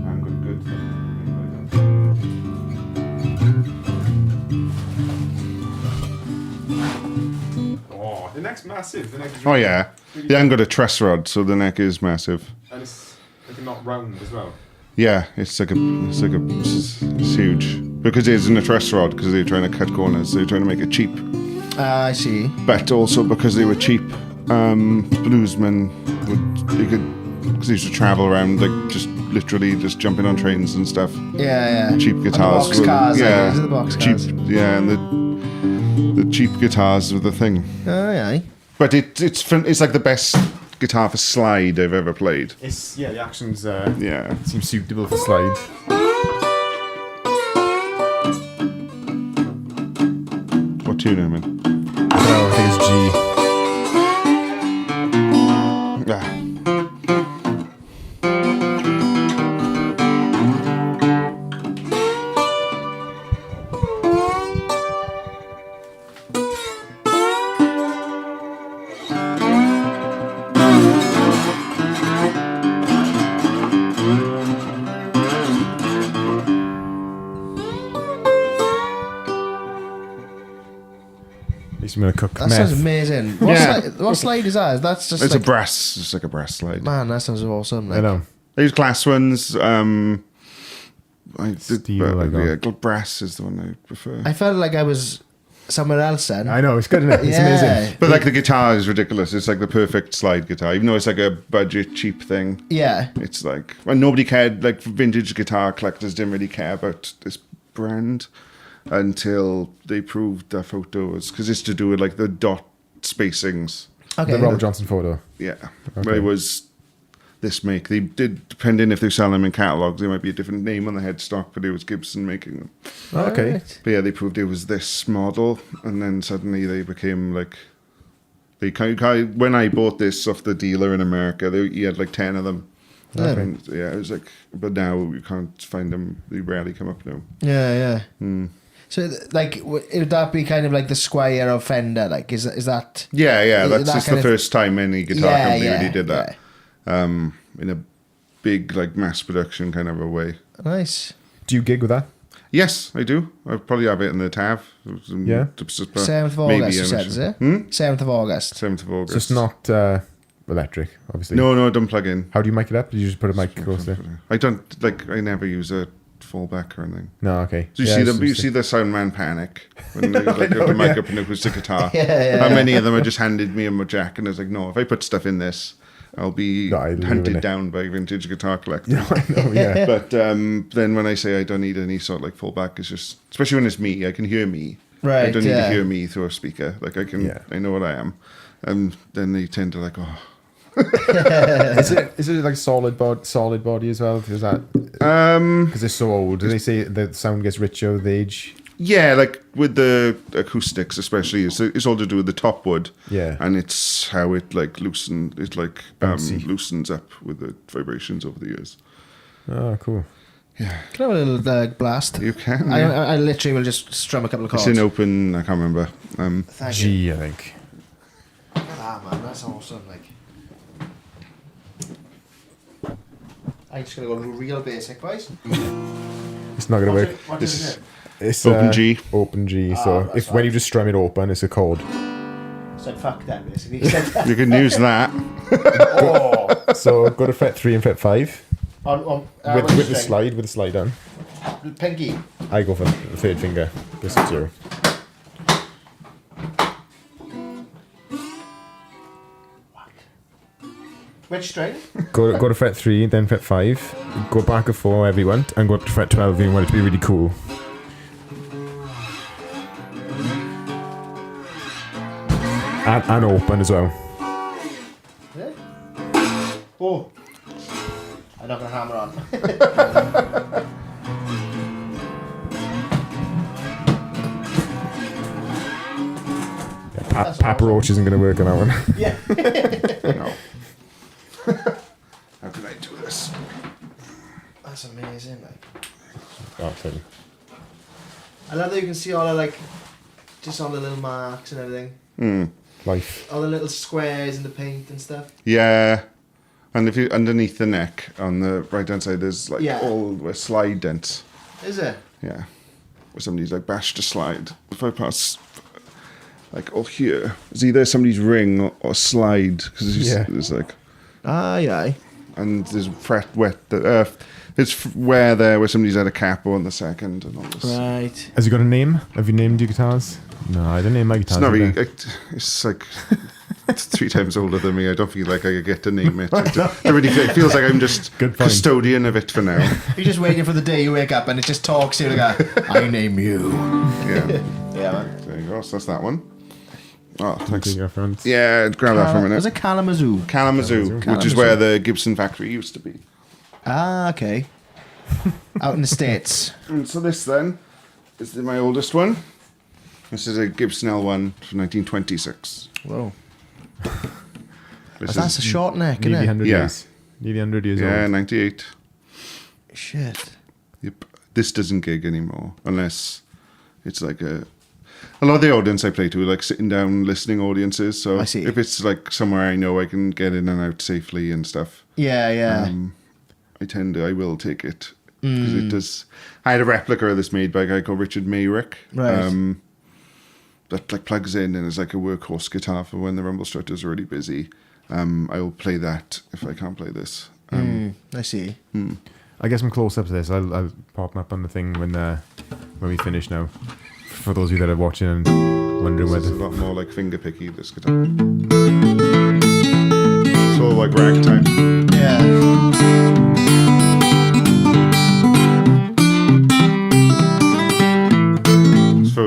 C: I'm got a good thumb.
A: Oh, the neck's massive. The neck is
C: Really yeah, I haven't got a truss rod, so the neck is massive.
A: And it's like not round as well.
C: Yeah, it's huge because it isn't a truss rod because they're trying to cut corners. They're trying to make it cheap.
B: I see.
C: But also because they were cheap, bluesmen because they used to travel around like just literally just jumping on trains and stuff.
B: Yeah.
C: Cheap guitars.
B: And the boxcars.
C: Yeah,
B: The boxcars.
C: cheap. Yeah, and the cheap guitars were the thing.
B: Aye.
C: But it's like the best guitar for slide I've ever played.
A: It's the actions.
C: Seems
A: suitable for slide.
C: What tune am I in?
A: No, I think it's G. I'm gonna cook
B: that
A: meth.
B: sounds amazing. What slide is that? That's just
C: it's
B: like
C: a brass. It's like a brass slide.
B: Man, that sounds awesome. Like.
A: I know.
C: I use glass ones. I did
A: Steel,
C: brass is the one I prefer.
B: I felt like I was somewhere else then.
A: I know, it's good, isn't it? It's amazing.
C: But like the guitar is ridiculous. It's like the perfect slide guitar, even though it's like a budget cheap thing.
B: Yeah.
C: It's like, well, nobody cared, like vintage guitar collectors didn't really care about this brand until they proved their photos, because it's to do with like the dot spacings.
A: Okay. The Robert Johnson photo.
C: Yeah. Okay. It was this make. They did, depending if they sell them in catalogs, there might be a different name on the headstock, but it was Gibson making them.
A: Oh, okay.
B: Right.
C: But yeah, they proved it was this model, and then suddenly they became like, they kind of, when I bought this off the dealer in America, he had like 10 of them.
B: Okay.
C: And yeah, it was like, but now you can't find them. They rarely come up now.
B: Yeah. So, like, would that be kind of like the Squire of Fender? Like, is that?
C: Yeah. That's
B: that
C: just the first time any guitar company really did that.
B: Yeah.
C: In a big, like, mass production kind of a way.
B: Nice.
A: Do you gig with that?
C: Yes, I do. I probably have it in the TAV.
A: Yeah.
B: 7th of August, you said, is it? 7th of August.
C: 7th of August.
A: So it's not electric, obviously.
C: No, I don't plug in.
A: How do you mic it up? Do you just put a mic close there?
C: I don't, like, I never use a fallback or anything.
A: No, okay.
C: So you see the Soundman panic when they like got the mic up and acoustic guitar.
B: Yeah.
C: How many of them have just handed me a jack and I was like, no, if I put stuff in this, I'll be hunted down by vintage guitar collectors.
A: No, I know, yeah.
C: But then when I say I don't need any sort of like fallback, it's just, especially when it's me, I can hear me.
B: Right.
C: I don't need to hear me through a speaker. Like I can,
A: Yeah.
C: I know what I am. Then they tend to like, oh.
A: Is it like solid body as well? Is that because it's so old? Do they say the sound gets richer with age?
C: Yeah, like with the acoustics, especially, it's all to do with the top wood.
A: Yeah,
C: and it's how it like loosens up with the vibrations over the years.
A: Oh, cool.
C: Yeah.
B: Can I have a little blast?
C: You can.
B: I literally will just strum a couple of chords.
C: It's in open. I can't remember.
A: G, I think.
B: Look at that, man. That's awesome. Like, I'm just gonna go real basic, boys.
A: It's not gonna work.
B: What is it?
A: It's
C: open G.
A: Open G. So if when you just strum it open, it's a chord.
B: So fuck that, basically.
C: You can use that.
A: So go to fret 3 and fret 5 with the
B: string?
A: slide on.
B: Pinky.
A: I go for the third finger. This is 0.
B: Which string?
A: Go to fret 3, then fret 5. Go back a 4 wherever you want, and go up to fret 12 if you want it to be really cool. And open as well.
B: Yeah. Oh. I'm not gonna hammer on.
A: Papa Roach isn't going to work on that one.
B: Yeah.
C: No. How can I do this?
B: That's amazing, like.
A: Oh, sorry.
B: I love that you can see all the like, just all the little marks and everything.
A: Life.
B: All the little squares in the paint and stuff.
C: Yeah. And if you underneath the neck on the right hand side, there's like all the slide dents.
B: Is it?
C: Yeah. Where somebody's like bashed a slide. If I pass like here, it's either somebody's ring or slide, because there's like
B: Aye.
C: and there's fret wet. It's wear there where somebody's had a cap on the second and all this.
B: Right.
A: Has you got a name? Have you named your guitars? No, I didn't name my guitars.
C: It's not really. It's like it's 3 times older than me. I don't feel like I get to name it. It feels like I'm just custodian of it for now.
B: You're just waiting for the day you wake up and it just talks to you like, I name you.
C: Yeah.
B: Yeah, man.
C: There you go. So that's that one. Oh, thanks.
A: Reference.
C: Yeah, grab that for a minute.
B: Was it Kalamazoo?
C: Kalamazoo, which is where the Gibson factory used to be.
B: Ah, okay. Out in the States.
C: And so this then is my oldest one. This is a Gibson L1 from 1926.
B: Whoa.
C: This
B: That's a short neck,
A: Nearly
B: isn't it?
A: 100 years. Nearly 100 years
C: Yeah,
A: old.
C: 98.
B: Shit.
C: Yep. This doesn't gig anymore unless it's like a lot of the audience I play to are like sitting down listening audiences. So
B: I see.
C: if it's like somewhere I know I can get in and out safely and stuff.
B: Yeah.
C: I will take it because it does. I had a replica of this made by a guy called Richard Mayrick.
B: Right.
C: That like plugs in and is like a workhorse guitar for when the Rumblestrutters are really busy. I will play that if I can't play this.
B: I see.
A: I guess I'm close up to this. I'll pop them up on the thing when we finish now. For those of you that are watching and Wondering
C: It's
A: whether...
C: a lot more like finger picky, this guitar. It's all like ragtime.
B: Yeah.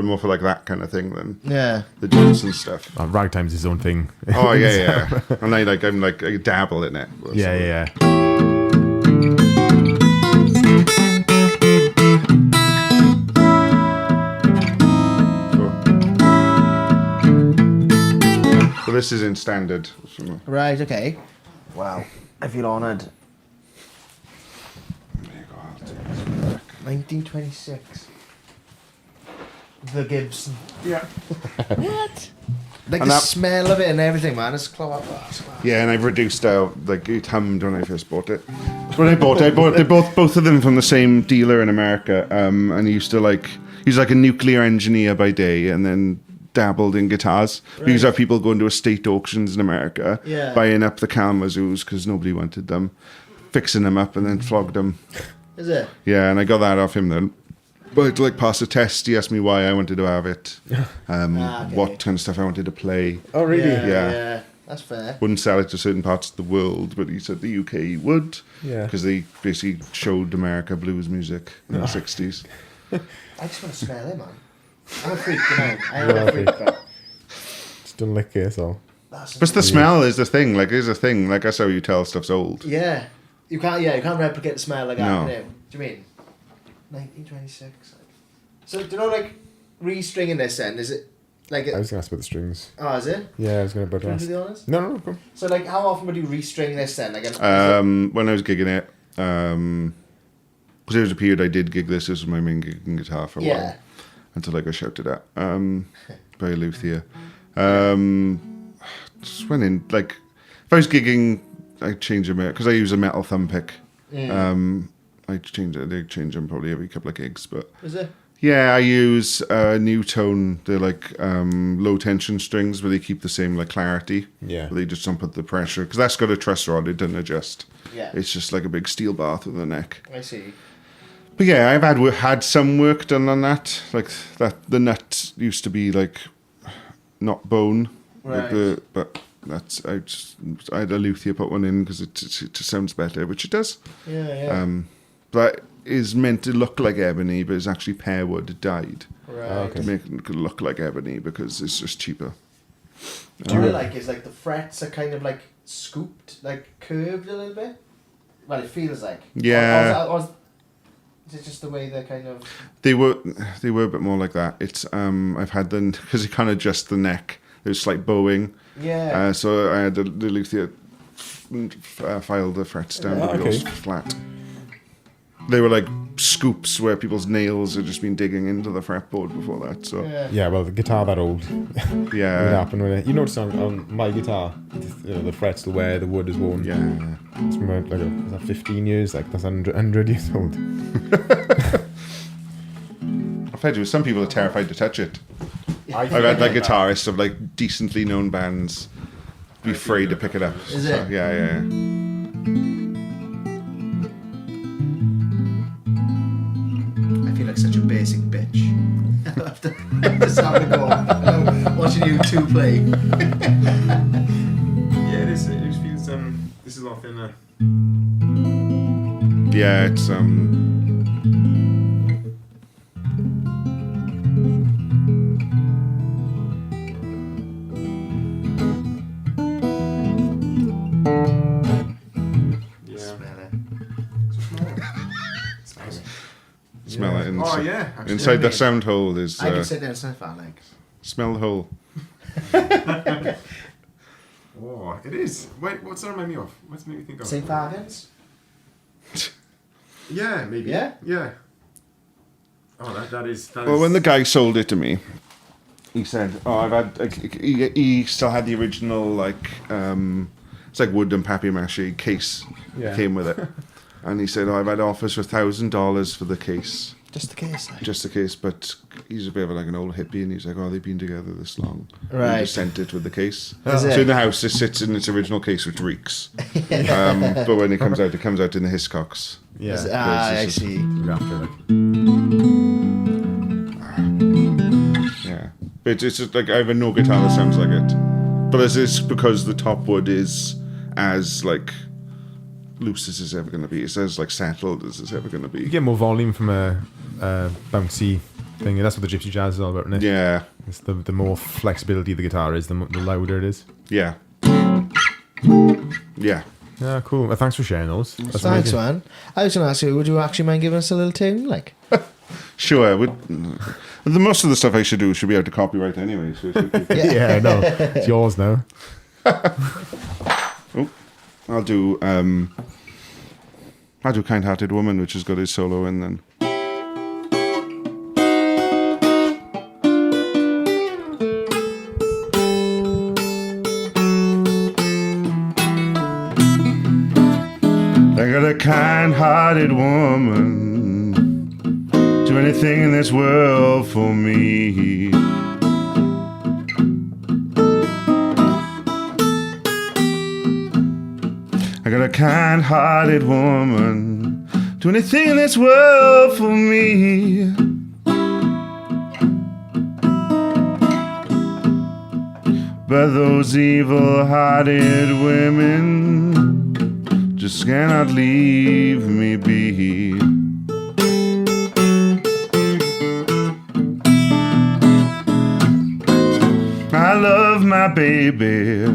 C: More for like that kind of thing than the Johnson stuff.
A: Ragtime's his own thing.
C: Oh yeah. And I dabble in it.
A: Yeah.
C: So this is in standard.
B: Right. Okay. Wow. I feel honoured.
C: There you go. I'll take this one back.
B: 1926. The Gibson.
C: Yeah.
B: What? Like and the smell of it and everything, man. It's clock.
C: Yeah, and I've reduced out. Like it hummed when I first bought it. When I bought they both of them from the same dealer in America. And he used like a nuclear engineer by day, and then dabbled in guitars. Right. These are people going to estate auctions in America, buying up the Kalamazoo's because nobody wanted them, fixing them up, and then flogged them.
B: Is it?
C: Yeah, and I got that off him then. But to pass a test, he asked me why I wanted to have it, what kind of stuff I wanted to play.
A: Oh, really?
B: Yeah. That's fair.
C: Wouldn't sell it to certain parts of the world, but he said the UK he would. Yeah. Because they basically showed America blues music in the 60s.
B: I just want to smell it, man. I'm a freak, you know. I am a freak, but...
A: Just don't lick it, so...
C: But the smell is the thing. Like, that's how you tell stuff's old.
B: Yeah. You can't replicate the smell like that, you know. Do you mean? 1926. So, do you know, like, restringing this then, is it, like...
A: I was going to ask about the strings.
B: Oh, is it?
A: Yeah, I was going to ask.
B: To be honest?
A: No, go on.
B: So, like, how often would you restring this then? Like,
C: when I was gigging it, because there was a period I did gig this was my main gigging guitar for a while. Until I got shouted at by a luthier. Just went in, like, if I was gigging, I'd change them because I use a metal thumb pick. I change them probably every couple of gigs, but
B: is it?
C: Yeah, I use New Tone. They're like low tension strings, but they keep the same like clarity.
A: Yeah,
C: they just don't put the pressure because that's got a truss rod. It doesn't adjust.
B: Yeah,
C: it's just like a big steel bar through the neck.
B: I see.
C: But yeah, I've had some work done on that. Like that, the nut used to be like not bone,
B: right?
C: But that's I had a luthier put one in because it just sounds better, which it does.
B: Yeah.
C: But is meant to look like ebony, but it's actually pear wood dyed.
B: Right.
C: To make it look like ebony because it's just cheaper.
B: What I like is like the frets are kind of like scooped, like curved a little bit. Well, it feels like.
C: Yeah.
B: Or is it just the way they're kind of...
C: They were a bit more like that. It's I've had them because you can't adjust the neck. There's slight bowing.
B: Yeah.
C: So I had the luthier file the frets down to be all flat. They were like scoops where people's nails had just been digging into the fretboard before that. So
A: yeah, well, the guitar that old.
C: Yeah.
A: It happened when you notice on my guitar, the frets, the wear, the wood is worn.
C: Yeah.
A: It's from like is that 15 years? Like that's 100 years old.
C: I've heard you. Some people are terrified to touch it. I've had like guitarists of like decently known bands be afraid to pick it up.
B: Is it?
C: Yeah.
B: I feel like such a basic bitch. After having a go watching you two play.
A: Yeah, it is. It feels this is a lot thinner.
C: Yeah, it's smell it.
A: Oh yeah.
C: Inside the sound hole is.
B: I can sit there and sniff our legs.
C: Smell the hole.
A: Oh, it is. Wait, what's that remind me of? What's it make me think of?
B: St. Fargan's?
A: Yeah, maybe.
B: Yeah?
A: Oh, that is.
C: Well, when the guy sold it to me, he said, "Oh, I've had." He still had the original like it's like wood and papier-mâché case came with it, and he said, "Oh, I've had offers for $1,000 for the case."
B: Just the case, like.
C: Just the case, but he's a bit of like an old hippie, and he's like, "Oh, they've been together this long."
B: Right.
C: And he just sent it with the case.
B: Is
C: So
B: it?
C: in the house, it sits in its original case, which reeks. But when it comes out in the Hiscox.
A: Yeah.
B: I see.
A: After, like.
C: Yeah. But it's just like I have a no guitar that sounds like it. But is this because the top wood is as like loose as it's ever going to be? It's as like settled as it's ever going to be.
A: You get more volume from a bouncy thing. That's what the gypsy jazz is all about, isn't it?
C: Yeah.
A: It's the more flexibility the guitar is, the louder it is.
C: Yeah. Yeah.
A: Yeah, cool. Well, thanks for sharing those.
B: Thanks, amazing. Man. I was going to ask you, would you actually mind giving us a little tune, like?
C: Sure. The most of the stuff I should do should be out to copyright anyway. So
A: yeah, no, it's yours now.
C: Oh, I'll do Kind-Hearted Woman, which has got his solo in then. I got a kind-hearted woman, do anything in this world for me. I got a kind-hearted woman, do anything in this world for me. But those evil-hearted women just cannot leave me be. I love my baby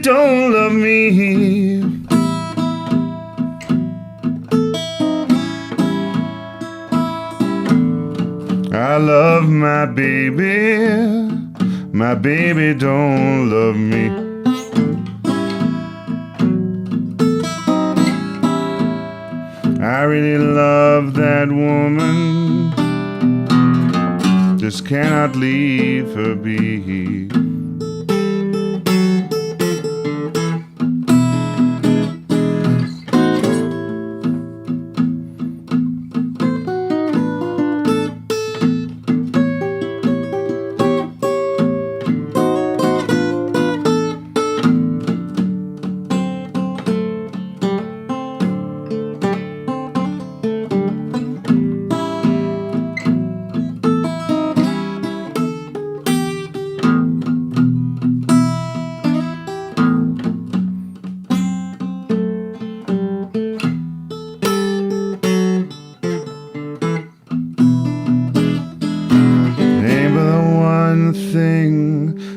C: don't love me. I love my baby don't love me. I really love that woman, just cannot leave her be.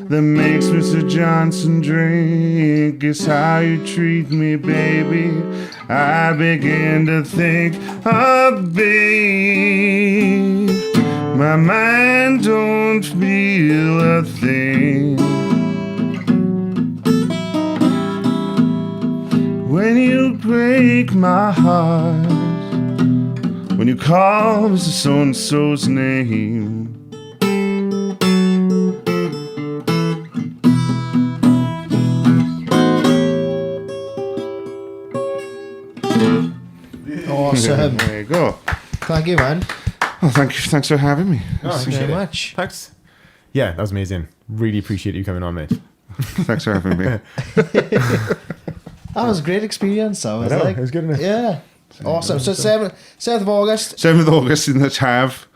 C: That makes Mr. Johnson drink is how you treat me, baby. I begin to think of babe. My mind don't feel a thing when you break my heart, when you call Mr. So-and-so's name.
B: Awesome.
C: There you go.
B: Thank you, man.
C: Oh, thanks for having me.
B: Thanks very much.
A: Thanks. Yeah, that was amazing. Really appreciate you coming on, mate.
C: Thanks for having me.
B: That was a great experience. It
A: was good, wasn't it?
B: Yeah. Awesome. So 7th of August.
C: 7th of August in the Tav.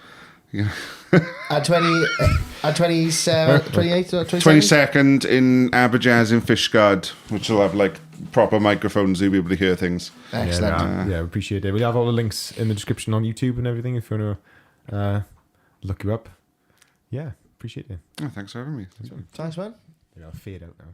C: Yeah.
B: And 28th or
C: 22nd in Aberjazz in Fishguard, which will have like proper microphones, you'll be able to hear things.
B: Excellent.
A: Yeah, appreciate it. We'll have all the links in the description on YouTube and everything if you want to look you up. Yeah, appreciate it.
C: Oh, thanks for having me.
B: Thanks, man.
A: I'll fade out now.